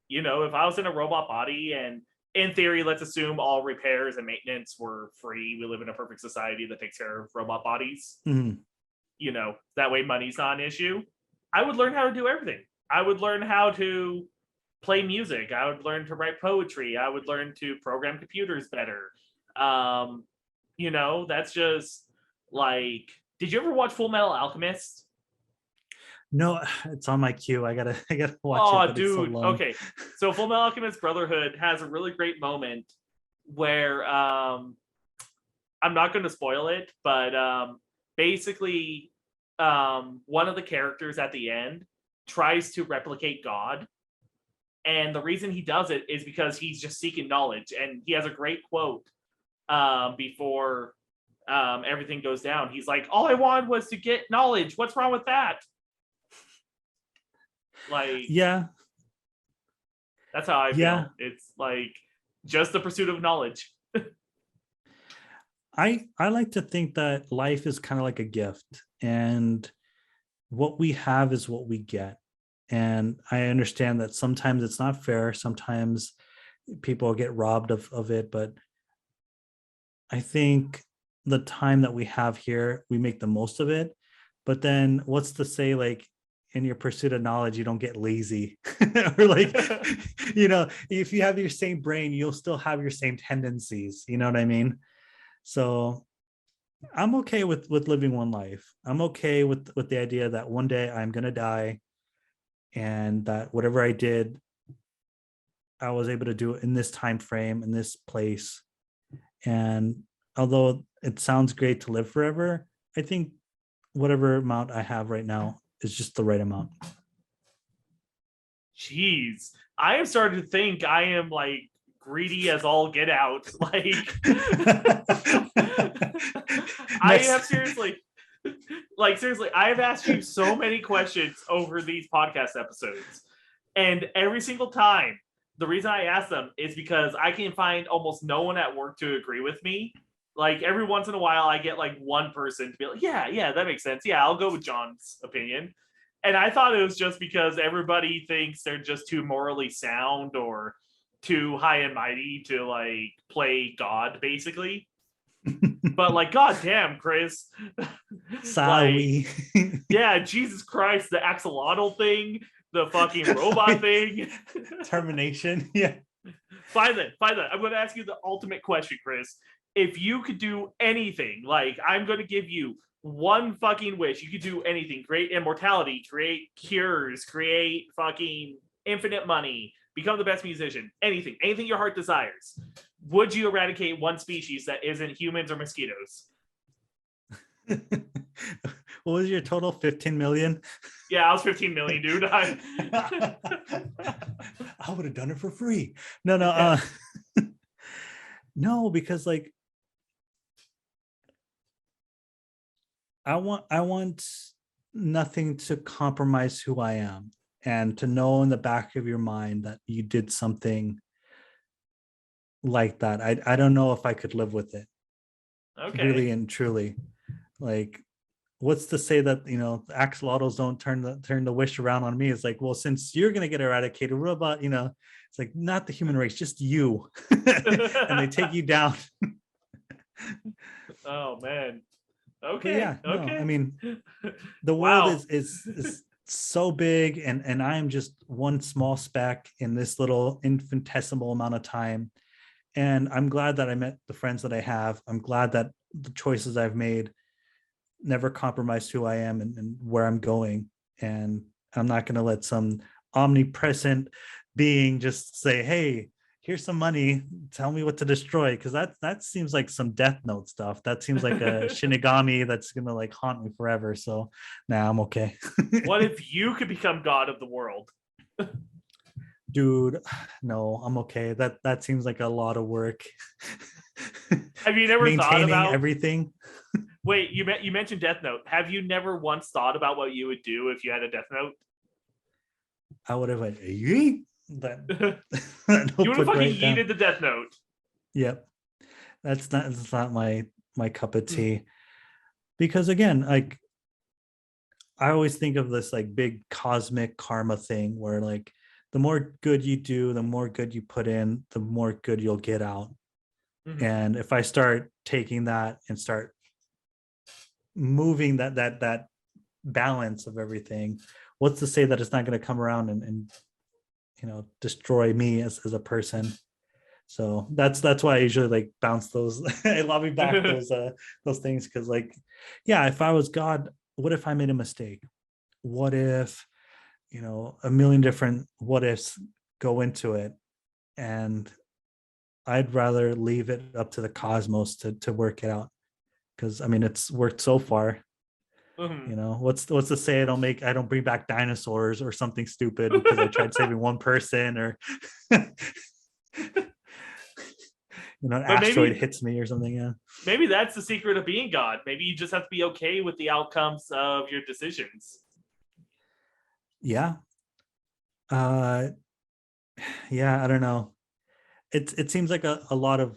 If I was in a robot body, and in theory, let's assume all repairs and maintenance were free. We live in a perfect society that takes care of robot bodies. mhm. That way money's not an issue. I would learn how to do everything. I would learn how to play music. I would learn to write poetry. I would learn to program computers better. Um, that's just like, did you ever watch Full Metal Alchemist? No, it's on my queue. I gotta watch it, Oh, but it's so dude. long. Okay. So Full Metal Alchemist Brotherhood has a really great moment where I'm not going to spoil it, but basically, one of the characters at the end tries to replicate God. And the reason he does it is because he's just seeking knowledge. And he has a great quote before everything goes down. He's like, all I wanted was to get knowledge. What's wrong with that? Like, Yeah, that's how I yeah. feel. It's like just the pursuit of knowledge. I like to think that life is kind of like a gift, and what we have is what we get. And I understand that sometimes it's not fair. Sometimes people get robbed of it, but I think the time that we have here, we make the most of it. But then what's to say, like, in your pursuit of knowledge, you don't get lazy or like, if you have your same brain, you'll still have your same tendencies. You know what I mean? So I'm okay with living one life. I'm okay with the idea that one day I'm gonna die, and that whatever I did, I was able to do it in this time frame, in this place. And although it sounds great to live forever, I think whatever amount I have right now is just the right amount. Jeez, I am starting to think I am like greedy as all get out. Like, I have seriously, I have asked you so many questions over these podcast episodes, and every single time, the reason I ask them is because I can find almost no one at work to agree with me. Like every once in a while, I get like one person to be like, yeah, that makes sense. Yeah, I'll go with John's opinion. And I thought it was just because everybody thinks they're just too morally sound or too high and mighty to like play God, basically. But like, goddamn, Chris, like, Sorry. yeah, Jesus Christ, the axolotl thing, the fucking robot thing. Termination. Yeah. Fine then. I'm going to ask you the ultimate question, Chris. If you could do anything, like I'm going to give you one fucking wish, you could do anything: create immortality, create cures, create fucking infinite money, become the best musician, anything your heart desires. Would you eradicate one species that isn't humans or mosquitoes? What was your total? 15 million? Yeah, I was 15 million, dude. I would have done it for free. No, no, because like I want nothing to compromise who I am, and to know in the back of your mind that you did something like that. I don't know if I could live with it. Okay. Really and truly. Like, what's to say that the axolotls don't turn the wish around on me? It's like, well, since you're gonna get eradicated, what about it's like not the human race, just you. And they take you down. Oh man. But Okay. yeah, no, Okay. I mean, the Wow. world is so big, and I am just one small speck in this little infinitesimal amount of time. And I'm glad that I met the friends that I have. I'm glad that the choices I've made never compromised who I am and where I'm going. And I'm not going to let some omnipresent being just say, hey, here's some money, tell me what to destroy. Because that seems like some Death Note stuff. That seems like a Shinigami that's going to like haunt me forever. So nah, I'm okay. What if you could become god of the world? Dude, no, I'm okay. That seems like a lot of work. Have you never thought Maintaining about everything? Wait, you mentioned Death Note. Have you never once thought about what you would do if you had a Death Note? I would have like, yeet, that You would have fucking yeeted the Death Note. Yep. That's not my cup of tea. Because again, like I always think of this like big cosmic karma thing where like the more good you do, the more good you put in, the more good you'll get out. Mhm. And if I start taking that and start moving that balance of everything, what's to say that it's not going to come around and destroy me as a person? So that's why I usually like bounce those I lobby back those things, because like, yeah, if I was God, what if I made a mistake? What if a million different what ifs go into it? And I'd rather leave it up to the cosmos to work it out, because I mean it's worked so far. Mhm. What's to say I don't bring back dinosaurs or something stupid because I tried saving one person, or an But asteroid maybe hits me or something. Yeah. maybe that's the secret of being God. Maybe you just have to be okay with the outcomes of your decisions. Yeah. Uh yeah, I don't know. It seems like a lot of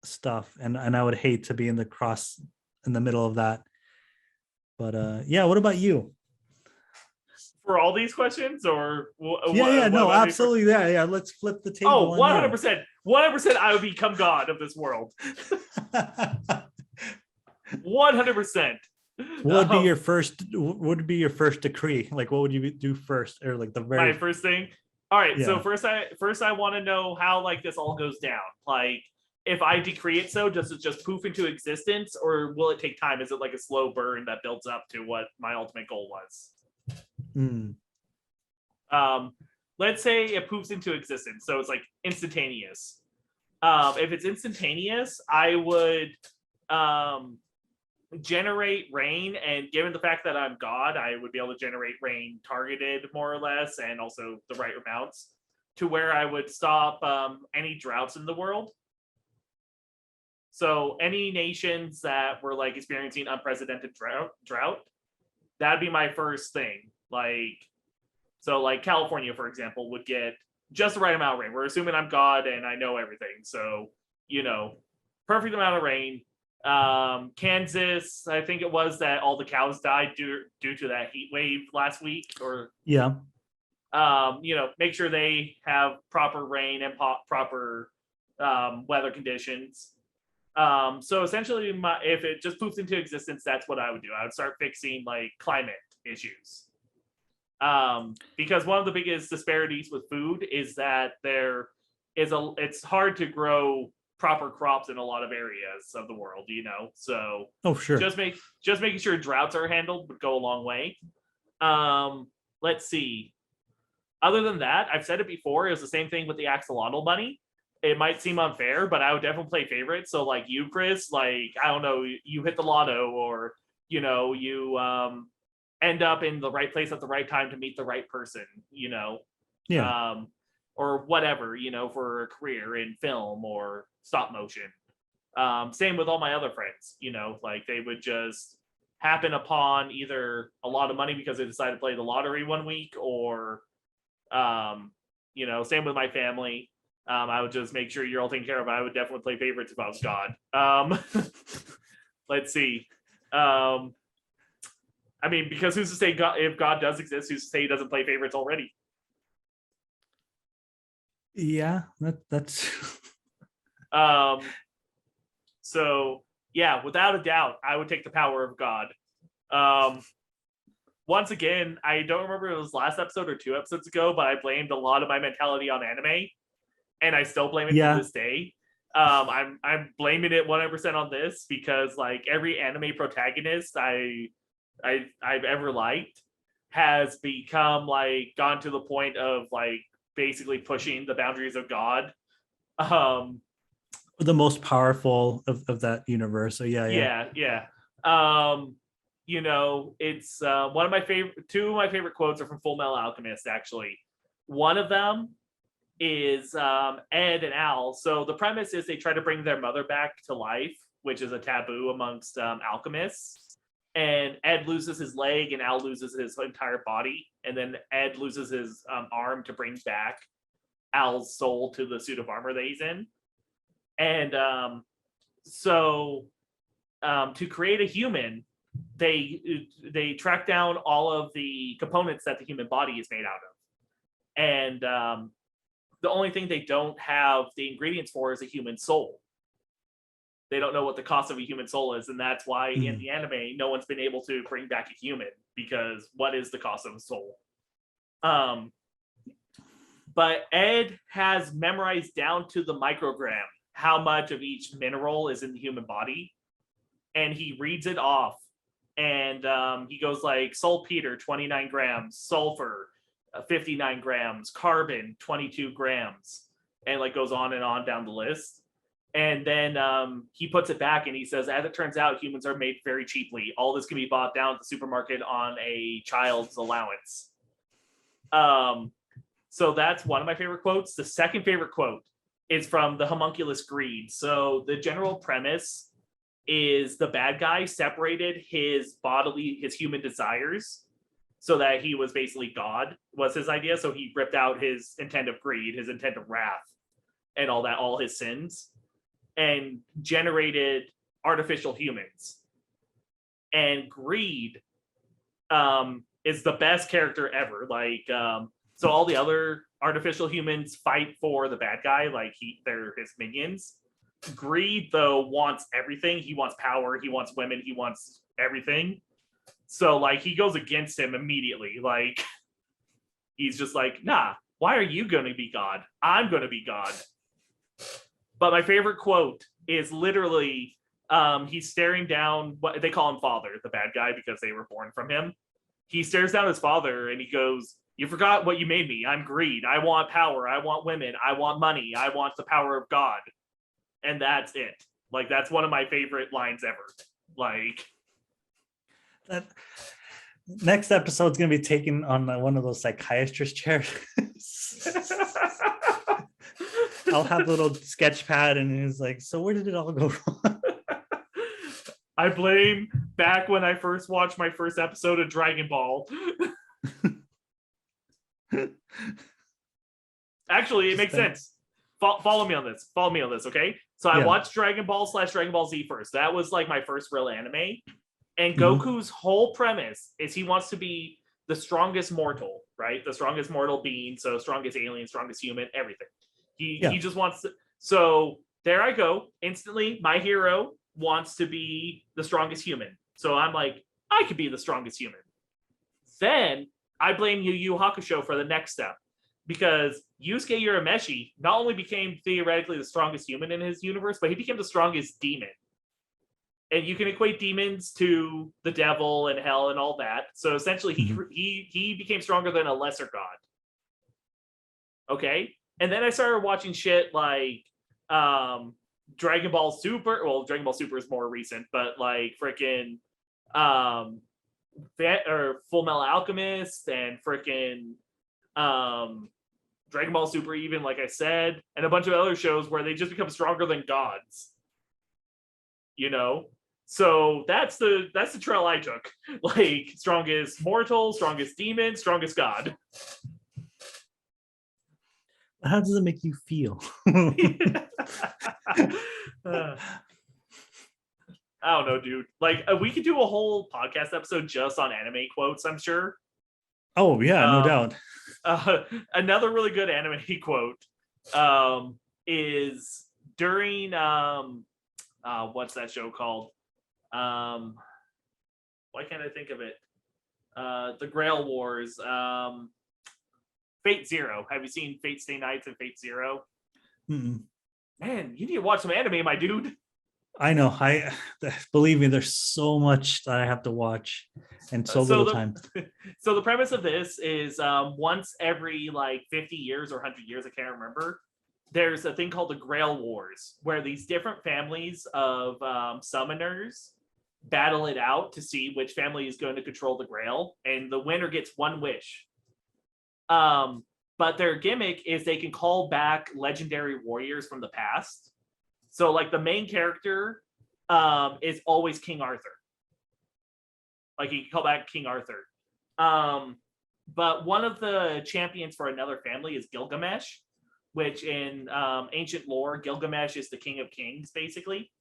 stuff, and I would hate to be in the middle of that. But yeah, what about you? For all these questions, or Yeah, what no, about me for? absolutely. Yeah, let's flip the table Oh, on you. 100%. 100% I would become God of this world. 100%. What would be your first decree? Like, what would you do first, or like the My very? first thing. All right, so Yeah. first I want to know how like this all goes down. Like, if I decree it, so does it just poof into existence, or will it take time? Is it like a slow burn that builds up to what my ultimate goal was? Mm. Um, let's say it poofs into existence, so it's like instantaneous. If it's instantaneous, I would generate rain, and given the fact that I'm God, I would be able to generate rain targeted more or less, and also the right amounts to where I would stop any droughts in the world. So any nations that were like experiencing unprecedented drought, that'd be my first thing. Like, so like California, for example, would get just the right amount of rain. We're assuming I'm God and I know everything, so perfect amount of rain. Kansas, I think it was that all the cows died due to that heat wave last week, or Yeah. make sure they have proper rain and proper weather conditions. So essentially, if it just poofs into existence, that's what I would do. I would start fixing like climate issues. Because one of the biggest disparities with food is that it's hard to grow proper crops in a lot of areas of the world, so Oh, sure. just making sure droughts are handled would go a long way. Let's see, other than that, I've said it before, it was the same thing with the axolotl money. It might seem unfair, but I would definitely play favorites. So like you, Chris, like, I don't know, you hit the lotto, or you end up in the right place at the right time to meet the right person, Yeah. or whatever, for a career in film or stop motion. Same with all my other friends, like they would just happen upon either a lot of money because they decided to play the lottery one week, or same with my family. I would just make sure you're all taken care of. I would definitely play favorites if I was God. Let's see. I mean, because who's to say God, if God does exist, who's to say he doesn't play favorites already? Yeah, that's So yeah, without a doubt, I would take the power of God. Once again, I don't remember if it was last episode or 2 episodes ago, but I blamed a lot of my mentality on anime, and I still blame it to this day. I'm blaming it 100% on this, because like every anime protagonist I've ever liked has become like gone to the point of like basically pushing the boundaries of God. The most powerful of that universe. So yeah. It's one of my two of my favorite quotes are from Full Metal Alchemist, actually. One of them is Ed and Al. So the premise is they try to bring their mother back to life, which is a taboo amongst alchemists. And Ed loses his leg and Al loses his entire body. And then Ed loses his arm to bring back Al's soul to the suit of armor that he's in. And to create a human, they track down all of the components that the human body is made out of. And the only thing they don't have the ingredients for is a human soul. They don't know what the cost of a human soul is, and that's why in the anime no one's been able to bring back a human, because what is the cost of a soul? But Ed has memorized down to the microgram how much of each mineral is in the human body, and he reads it off, and he goes like saltpeter 29 grams, sulfur 59 grams, carbon 22 grams, and like goes on and on down the list. And then he puts it back and he says, as it turns out, humans are made very cheaply. All this can be bought down at the supermarket on a child's allowance. So that's one of my favorite quotes. The second favorite quote is from The Homunculus Greed. So the general premise is the bad guy separated his human desires so that he was basically God, was his idea. So he ripped out his intent of greed, his intent of wrath, and all his sins, and generated artificial humans. And Greed is the best character ever. Like, so all the other artificial humans fight for the bad guy, like they're his minions. Greed, though, wants everything. He wants power, he wants women, he wants everything. So like he goes against him immediately. Like he's just like, nah, why are you gonna be God? I'm gonna be God. But my favorite quote is literally he's staring down, what they call him Father, the bad guy, because they were born from him. He stares down his father and he goes, you forgot what you made me. I'm greed. I want power. I want women. I want money. I want the power of God. And that's it. Like, that's one of my favorite lines ever. Like, That next episode's gonna be taken on one of those psychiatrist chairs. I'll have a little sketch pad, and he's like, "So where did it all go wrong?" I blame back when I first watched my first episode of Dragon Ball. Actually, it makes sense. Follow me on this. Follow me on this, okay? So I watched Dragon Ball / Dragon Ball Z first. That was like my first real anime. And Goku's whole premise is he wants to be the strongest mortal, right? The strongest mortal being, so strongest alien, strongest human, everything. He just wants to. So there I go. Instantly, my hero wants to be the strongest human. So I'm like, I could be the strongest human. Then I blame Yu Yu Hakusho for the next step. Because Yusuke Urameshi not only became theoretically the strongest human in his universe, but he became the strongest demon. And you can equate demons to the devil and hell and all that. So essentially, he became stronger than a lesser god. Okay, and then I started watching shit like Dragon Ball Super. Well, Dragon Ball Super is more recent, but like freaking Full Metal Alchemist and freaking Dragon Ball Super, even like I said, and a bunch of other shows where they just become stronger than gods. You know, so that's the trail I took. Like strongest mortal, strongest demon, strongest god. How does it make you feel? I don't know, dude. Like we could do a whole podcast episode just on anime quotes, I'm sure. Oh yeah, no doubt. Another really good anime quote is during what's that show called? Why can't I think of it? The Grail Wars. Fate Zero. Have you seen Fate Stay Nights and Fate Zero? Mm-mm. Man, you need to watch some anime, my dude. I know. I believe me, there's so much that I have to watch and so little time. So the premise of this is once every like 50 years or 100 years, I can't remember, there's a thing called the Grail Wars, where these different families of summoners battle it out to see which family is going to control the Grail, and the winner gets one wish. But their gimmick is they can call back legendary warriors from the past. So like the main character is always King Arthur. Like you can call back King Arthur. But one of the champions for another family is Gilgamesh, which in ancient lore, Gilgamesh is the king of kings, basically.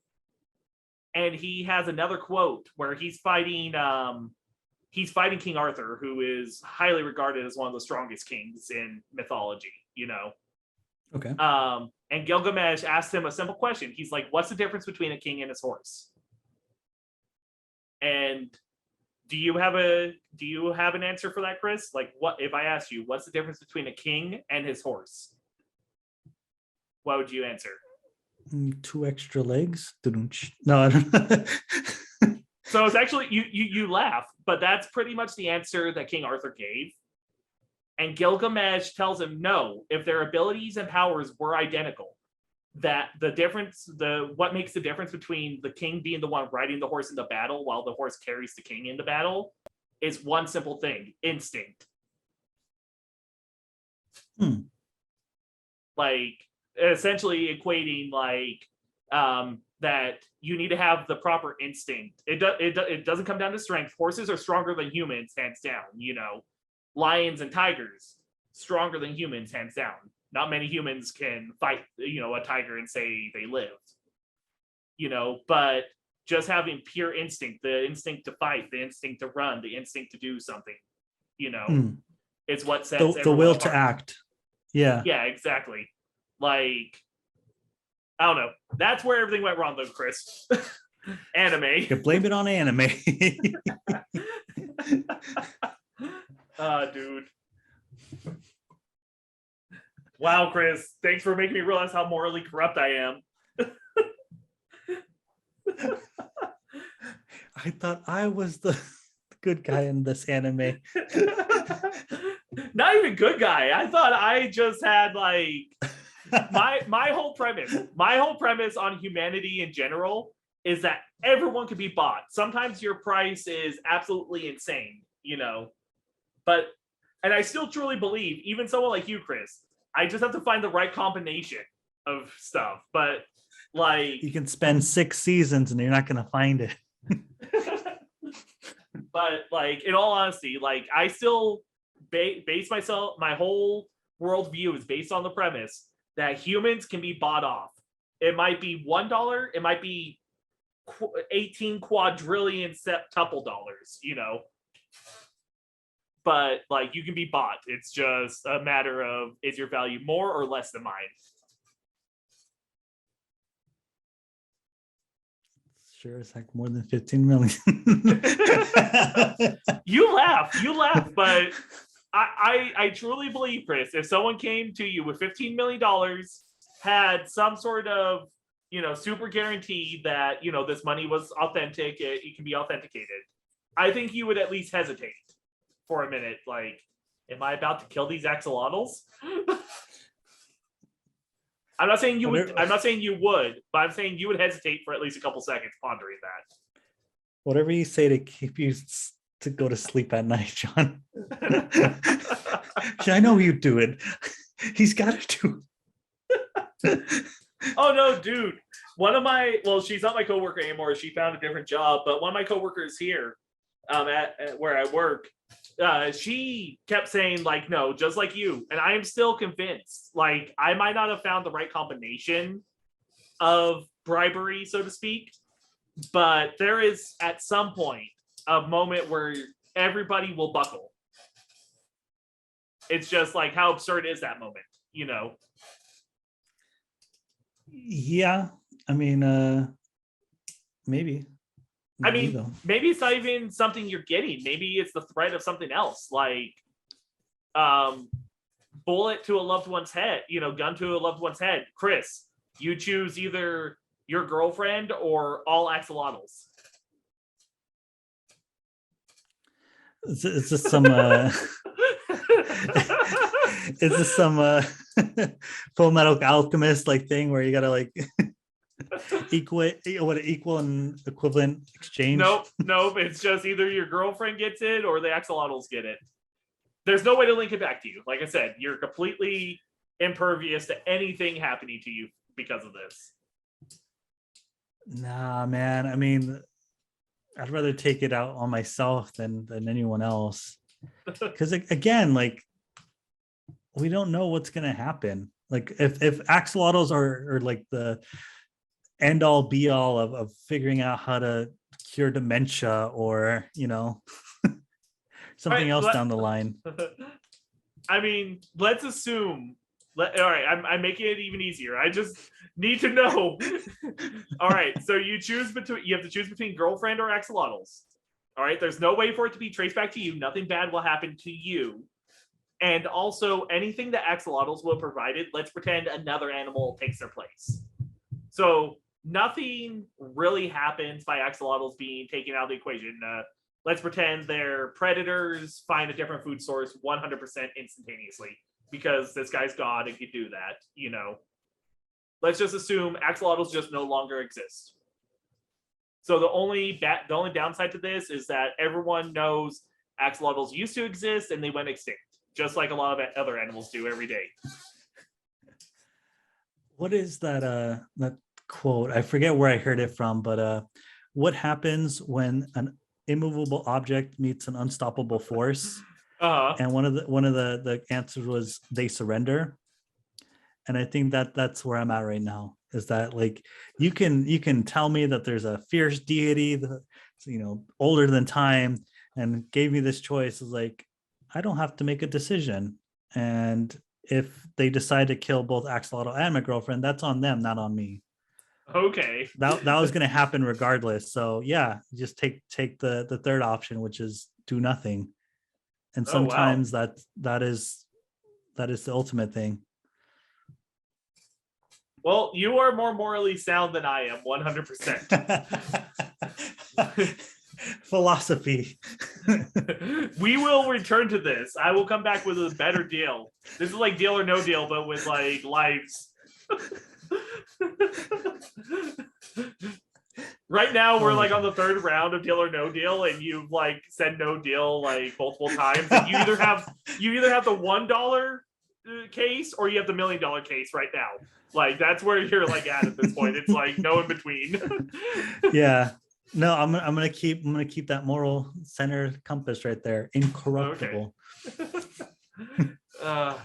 And he has another quote where he's fighting King Arthur, who is highly regarded as one of the strongest kings in mythology, you know. Okay. And Gilgamesh asked him a simple question. He's like, what's the difference between a king and his horse? And do you have an answer for that, Chris? Like, what if I asked you, what's the difference between a king and his horse? What would you answer? 2 extra legs? No, I don't know. So it's actually, you laugh, but that's pretty much the answer that King Arthur gave. And Gilgamesh tells him no, if their abilities and powers were identical, that what makes the difference between the king being the one riding the horse in the battle while the horse carries the king in the battle is one simple thing: instinct. Like essentially equating like that you need to have the proper instinct. It doesn't come down to strength. Horses are stronger than humans, hands down, you know. Lions and tigers, stronger than humans, hands down. Not many humans can fight, you know, a tiger and say they lived, you know, but just having pure instinct, the instinct to fight, the instinct to run, the instinct to do something, you know, it's what sets the will to act. Yeah. Yeah, exactly. Like, I don't know. That's where everything went wrong, though, Chris. Anime. You blame it on anime. Dude. Wow, Chris. Thanks for making me realize how morally corrupt I am. I thought I was the good guy in this anime. Not even good guy. I thought I just had like my whole premise on humanity in general is that everyone can be bought. Sometimes your price is absolutely insane, but and I still truly believe, even someone like you, Chris, I just have to find the right combination of stuff. But like, You can spend 6 seasons and you're not going to find it. but like, in all honesty, like I still base my whole worldview is based on the premise that humans can be bought off. It might be $1, it might be 18 quadrillion septuple dollars, but like you can be bought. It's just a matter of, is your value more or less than mine? Sure, it's like more than 15 million. You laugh, but I truly believe, Chris, if someone came to you with $15 million, had some sort of, super guarantee that, this money was authentic, it can be authenticated, I think you would at least hesitate for a minute. Like, am I about to kill these axolotls? I'm not saying you would, but I'm saying you would hesitate for at least a couple seconds pondering that. Whatever you say to keep you to go to sleep at night, John. I know you do it. He's got to do it. Oh no, dude. She's not my coworker anymore. She found a different job, but one of my coworkers here, at where I work, she kept saying like, no, just like you. And I am still convinced, like, I might not have found the right combination of bribery, so to speak, but there is at some point a moment where everybody will buckle. It's just like, how absurd is that moment, Yeah, I mean, maybe. Maybe it's not even something you're getting. Maybe it's the threat of something else, like bullet to a loved one's head, gun to a loved one's head. Chris, you choose either your girlfriend or all axolotls. Is this some is this some Full Metal Alchemist like thing where you gotta like equal and equivalent exchange? Nope. It's just either your girlfriend gets it or the axolotls get it. There's no way to link it back to you. Like I said, you're completely impervious to anything happening to you because of this. Nah, man. I mean, I'd rather take it out on myself than anyone else. Because again, like, we don't know what's gonna happen. Like, if axolotls are like the end all be all of figuring out how to cure dementia or something else down the line. I mean, let's assume. All right, I'm making it even easier. I just need to know. All right, so you have to choose between girlfriend or axolotls. All right, there's no way for it to be traced back to you. Nothing bad will happen to you. And also, anything that axolotls will have provided, let's pretend another animal takes their place. So nothing really happens by axolotls being taken out of the equation. Let's pretend they're predators, find a different food source 100% instantaneously, because this guy's God and can do that, Let's just assume axolotls just no longer exist. So the only downside to this is that everyone knows axolotls used to exist and they went extinct, just like a lot of other animals do every day. What is that quote? I forget where I heard it from, but what happens when an immovable object meets an unstoppable force? And one of the answers was they surrender. And I think that's where I'm at right now, is that like you can tell me that there's a fierce deity that's older than time and gave me this choice. Is like, I don't have to make a decision. And if they decide to kill both axolotl and my girlfriend, that's on them, not on me. Okay. That was going to happen regardless. So yeah, just take the third option, which is do nothing. And sometimes that is the ultimate thing. Well, you are more morally sound than I am, 100%. Philosophy. We will return to this. I will come back with a better deal. This is like Deal or No Deal, but with like lives. Right now, we're Oh my like on the God. third round of Deal or No Deal, and you've like said no deal like multiple times. And you either have the $1 case or you have the $1 million case right now. Like that's where you're like at this point. It's like no in between. Yeah. No, I'm gonna keep that moral center compass right there. Okay. Incorruptible. uh,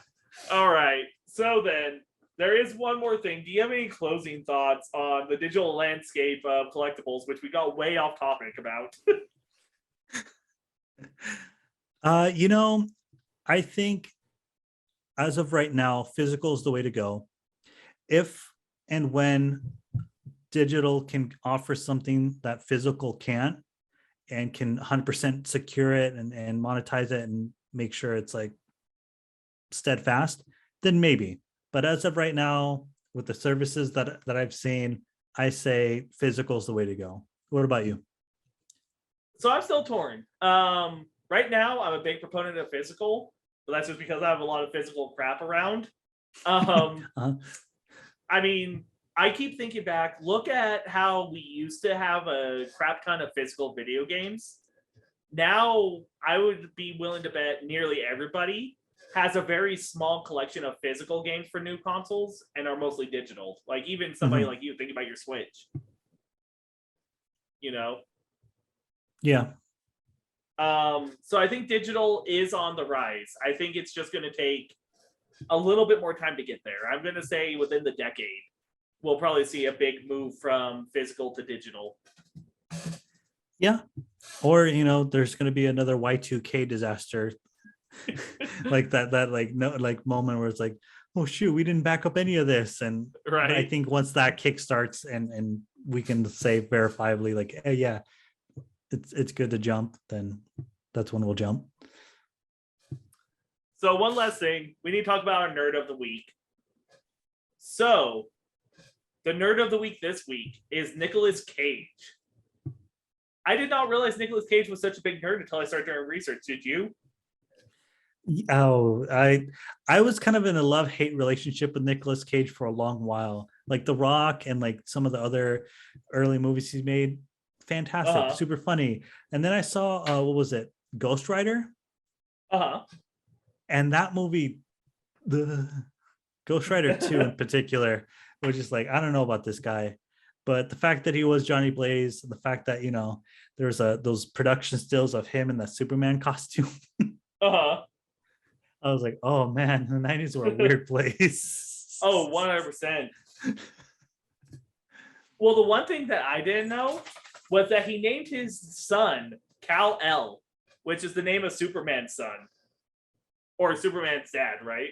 all right. So then there is one more thing. Do you have any closing thoughts on the digital landscape of collectibles, which we got way off topic about? You know, I think as of right now, physical is the way to go. If and when digital can offer something that physical can't and can 100% secure it and monetize it and make sure it's like steadfast, then maybe. But as of right now, with the services that I've seen, I say physical is the way to go. What about you? So I'm still torn. Right now, I'm a big proponent of physical, but that's just because I have a lot of physical crap around. Uh-huh. I mean, I keep thinking back. Look at how we used to have a crap ton of physical video games. Now, I would be willing to bet nearly everybody has a very small collection of physical games for new consoles and are mostly digital. Like even somebody Mhm. like you, think about your Switch. You know, Yeah. so I think digital is on the rise. I think it's just going to take a little bit more time to get there. I'm going to say within the decade, we'll probably see a big move from physical to digital. Yeah. Or, there's going to be another Y2K disaster like that like no like moment where it's like, oh shoot, we didn't back up any of this. And Right. I think once that kick starts and we can say verifiably like, hey, yeah, it's good to jump, then that's when we'll jump. So one last thing, we need to talk about our nerd of the week. So the nerd of the week this week is Nicolas Cage. I did not realize Nicolas Cage was such a big nerd until I started doing research. Did you? Oh, I was kind of in a love-hate relationship with Nicolas Cage for a long while. Like The Rock and like some of the other early movies he's made, fantastic, super funny. And then I saw what was it? Ghost Rider? And that movie, the Ghost Rider 2 in particular, was just like, I don't know about this guy. But the fact that he was Johnny Blaze, the fact that, there's those production stills of him in the Superman costume. I was like, oh man, the 90s were a weird place. Oh, 100%. Well, the one thing that I didn't know was that he named his son Kal-El, which is the name of Superman's son. Or Superman's dad, right?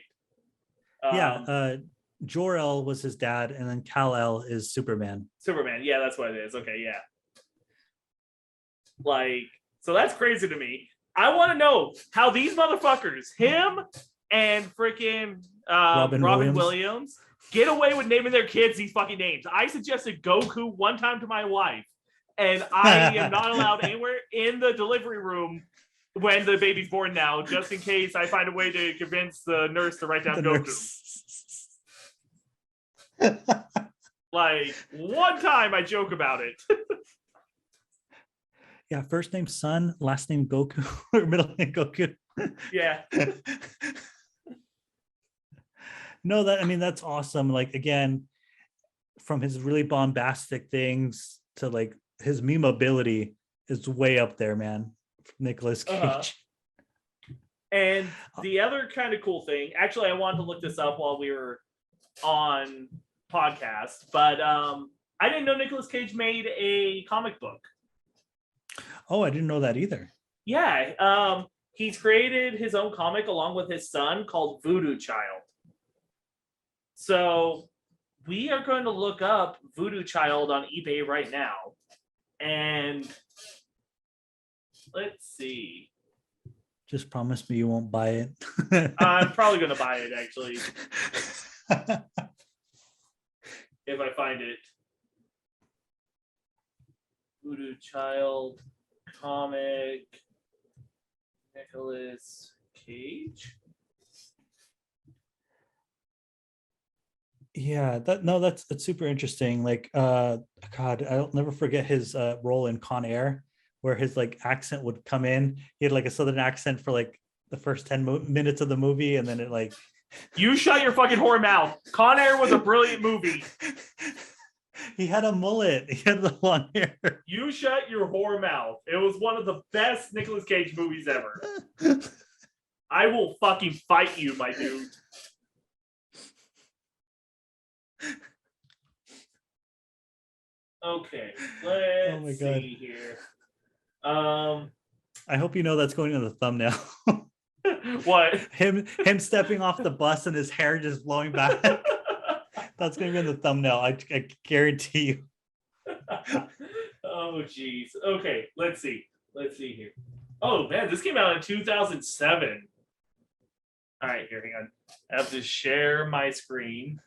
Yeah, Jor-El was his dad, and then Kal-El is Superman. Superman, yeah, that's what it is. Okay, yeah. Like, so that's crazy to me. I want to know how these motherfuckers, him and freaking Robin Williams, get away with naming their kids these fucking names. I suggested Goku one time to my wife, and I am not allowed anywhere in the delivery room when the baby's born now, just in case I find a way to convince the nurse to write down Goku. Like, one time I joke about it. Yeah, first name Son, last name Goku, or middle name Goku. Yeah. No, that's awesome. Like, again, from his really bombastic things to like his meme ability is way up there, man. Nicolas Cage. And the other kind of cool thing, actually, I wanted to look this up while we were on podcast, but I didn't know Nicolas Cage made a comic book. Oh, I didn't know that either. Yeah, he's created his own comic along with his son called Voodoo Child. So we are going to look up Voodoo Child on eBay right now. And let's see. Just promise me you won't buy it. I'm probably going to buy it, actually. If I find it. Voodoo Child comic Nicolas Cage. Yeah, that's super interesting. Like God, I'll never forget his role in Con Air, where his like accent would come in. He had like a southern accent for like the first 10 minutes of the movie, and then it like You shut your fucking whore mouth. Con Air was a brilliant movie. he had a mullet. He had the long hair. You shut your whore mouth. It was one of the best Nicolas Cage movies ever. I will fucking fight you, my dude. Okay, let's my God. see here. I hope you know that's going in the thumbnail. What? him stepping off the bus and his hair just blowing back. That's gonna be in the thumbnail. I guarantee you. Oh geez. Okay, let's see. Let's see here. Oh man, this came out in 2007. All right, here, hang on. I have to share my screen.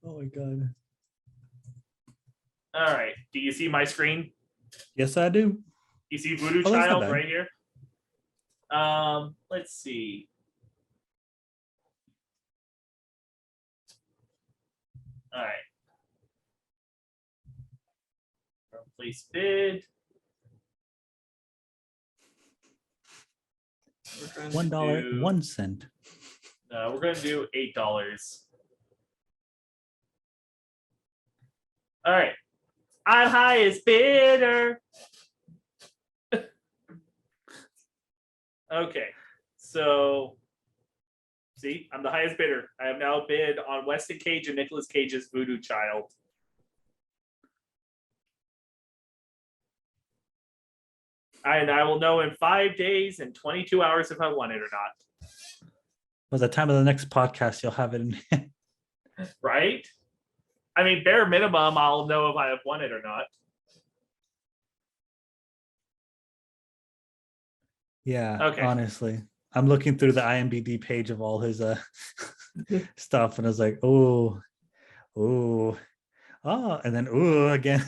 Oh my God. All right. Do you see my screen? Yes, I do. You see Voodoo Oh, that's not Child bad. right here? Let's see. All right. Place bid. $1.01. We're going to do $8. All right. I'm highest bidder. Okay. So, see, I'm the highest bidder. I have now bid on Weston Cage and Nicolas Cage's Voodoo Child. And I will know in 5 days and 22 hours if I won it or not. By the time of the next podcast, you'll have it in. Right? I mean, bare minimum, I'll know if I have won it or not. Yeah, Okay. honestly. I'm looking through the IMDb page of all his stuff, and I was like, oh, and then again.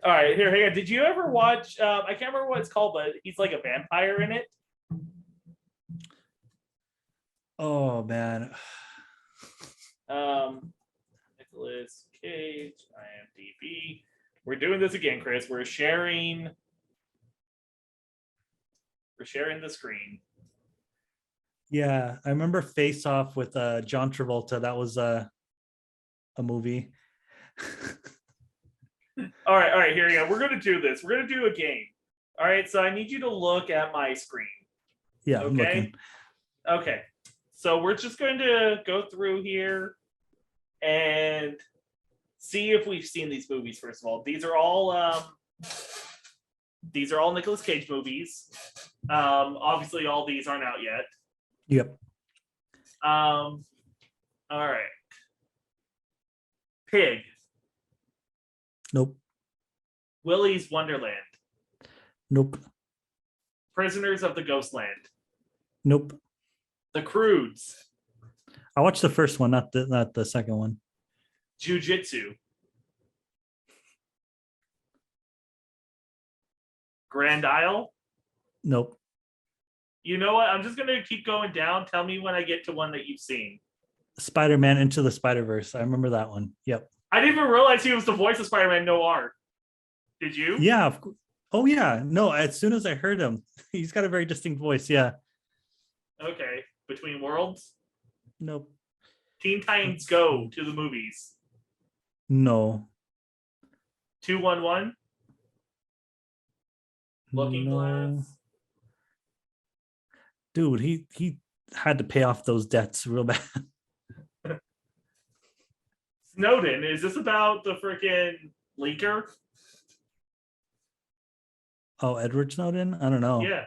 All right, here, hang on. Did you ever watch? I can't remember what it's called, but he's like a vampire in it. Oh man. Nicolas Cage, IMDb. We're doing this again, Chris. We're sharing the screen. Yeah, I remember Face Off with John Travolta. That was a movie. All right, here we go. We're gonna do this. We're gonna do a game. All right, so I need you to look at my screen. Yeah, I'm Okay. looking. Okay. So we're just going to go through here and see if we've seen these movies. First of all, these are all Nicolas Cage movies. Obviously, all these aren't out yet. Yep. All right. Pig. Nope. Willy's Wonderland. Nope. Prisoners of the Ghostland. Nope. The Croods. I watched the first one, not the second one. Jiu-Jitsu. Grand Isle. Nope. You know what? I'm just going to keep going down. Tell me when I get to one that you've seen. Spider-Man Into the Spider-Verse. I remember that one. Yep. I didn't even realize he was the voice of Spider-Man Noir. Did you? Yeah. Oh yeah. No, as soon as I heard him, he's got a very distinct voice. Yeah. Okay. Between Worlds. Nope. Teen Titans Go to the movies. No. 211. Looking Glass. Dude, he had to pay off those debts real bad. Snowden. Is this about the freaking leaker? Oh, Edward Snowden? I don't know. Yeah.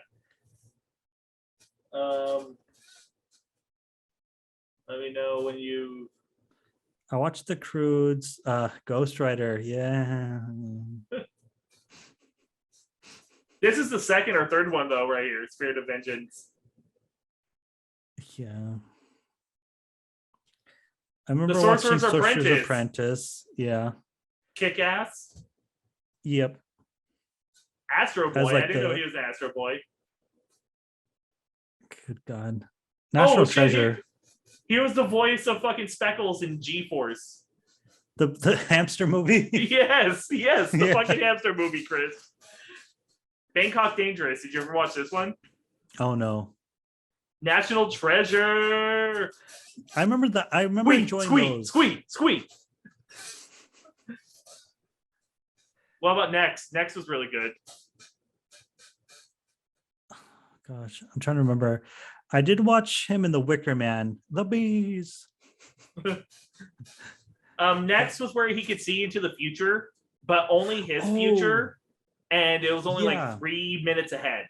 Let me know when you. I watched The Croods, Ghost Rider. Yeah. This is the second or third one though, right here. Spirit of Vengeance. Yeah. I remember The watching Sorcerer's Sorcerer's Apprentice. Apprentice. Yeah. Kick Ass. Yep. Astro Boy. As like I didn't know the- he was Astro Boy. Good God. National Oh, shit, Treasure. He was the voice of fucking Speckles in G-Force. The hamster movie. Yes, the Yeah. fucking hamster movie, Chris. Bangkok Dangerous. Did you ever watch this one? Oh no. National Treasure. I remember that. I remember enjoying those. Squeak. What about Next? Next was really good. Gosh, I'm trying to remember. I did watch him in The Wicker Man. The bees. Next was where he could see into the future, but only his future, and it was only like 3 minutes ahead.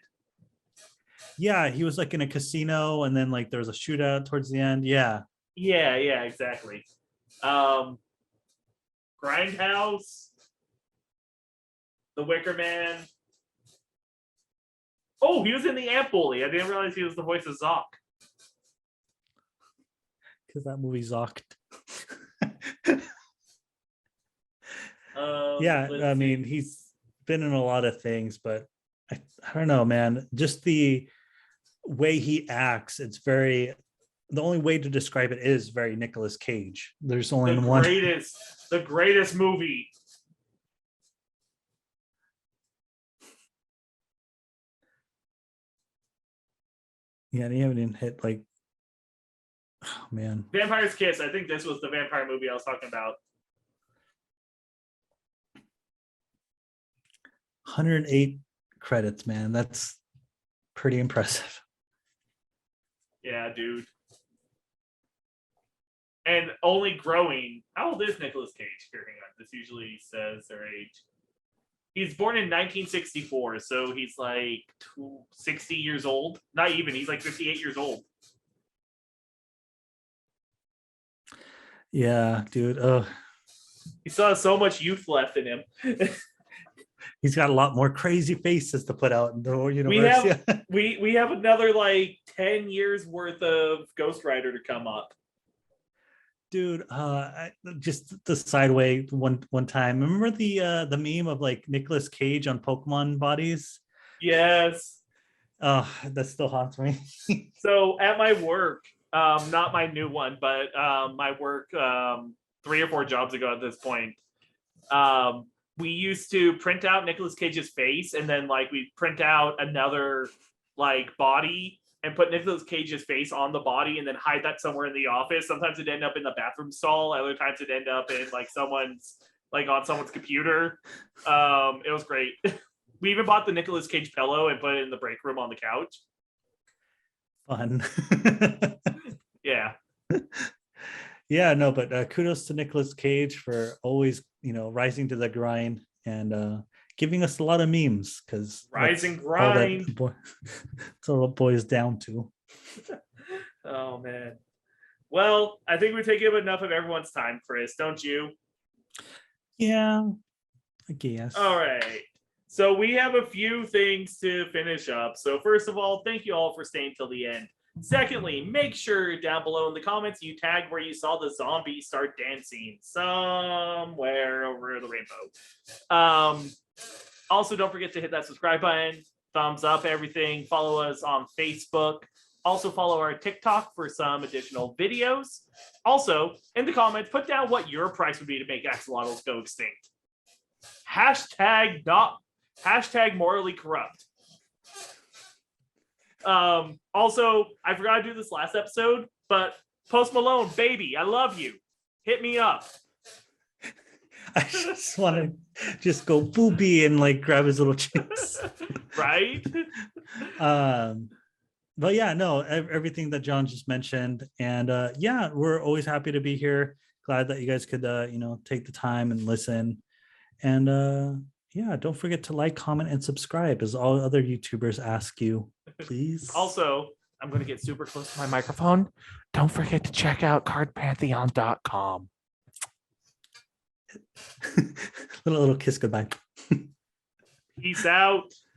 Yeah, he was like in a casino, and then like there was a shootout towards the end. Yeah, exactly. Grindhouse, The Wicker Man. Oh, he was in the Ant Bully. I didn't realize he was the voice of Zoc. because that movie zocked. I mean, he's been in a lot of things, but I don't know, man. Just the way he acts, it's very. The only way to describe it is very Nicolas Cage. There's only one. The greatest movie. Yeah, and he haven't even hit like. Oh man. Vampire's Kiss. I think this was the vampire movie I was talking about. 108 credits, man. That's pretty impressive. Yeah, dude. And only growing. How old is Nicolas Cage? Here, hang on. This usually says their age. He's born in 1964, so he's like 60 years old. Not even. He's like 58 years old. Yeah, dude. Oh, he still has so much youth left in him. He's got a lot more crazy faces to put out in the whole universe. We have another like 10 years worth of Ghost Rider to come up. Dude, just the sideway one time. Remember the meme of like Nicolas Cage on Pokemon bodies? Yes. Oh, that still haunts me. So at my work, not my new one, but my work 3 or 4 jobs ago at this point, we used to print out Nicolas Cage's face, and then like we print out another like body and put Nicolas Cage's face on the body and then hide that somewhere in the office. Sometimes it'd end up in the bathroom stall. Other times it'd end up in like someone's like on someone's computer. It was great. We even bought the Nicolas Cage pillow and put it in the break room on the couch. Fun. Yeah. Yeah, no, but kudos to Nicolas Cage for always, rising to the grind and giving us a lot of memes, because rise and grind. That's all it boils down to. Oh man. Well, I think we've taken up enough of everyone's time, Chris, don't you? Yeah, I guess. All right. So we have a few things to finish up. So first of all, thank you all for staying till the end. Secondly, make sure down below in the comments you tag where you saw the zombie start dancing somewhere over the rainbow. Also, don't forget to hit that subscribe button, thumbs up everything, follow us on Facebook. Also, follow our TikTok for some additional videos. Also, in the comments, put down what your price would be to make axolotls go extinct. Hashtag morally corrupt. Also, I forgot to do this last episode, but Post Malone, baby, I love you. Hit me up. I just want to just go boopy and like grab his little cheeks. Right? But yeah, no, everything that John just mentioned. And yeah, we're always happy to be here. Glad that you guys could, take the time and listen. And yeah, don't forget to like, comment, and subscribe, as all other YouTubers ask you, please. Also, I'm going to get super close to my microphone. Don't forget to check out cardpantheon.com. little kiss goodbye. Peace out.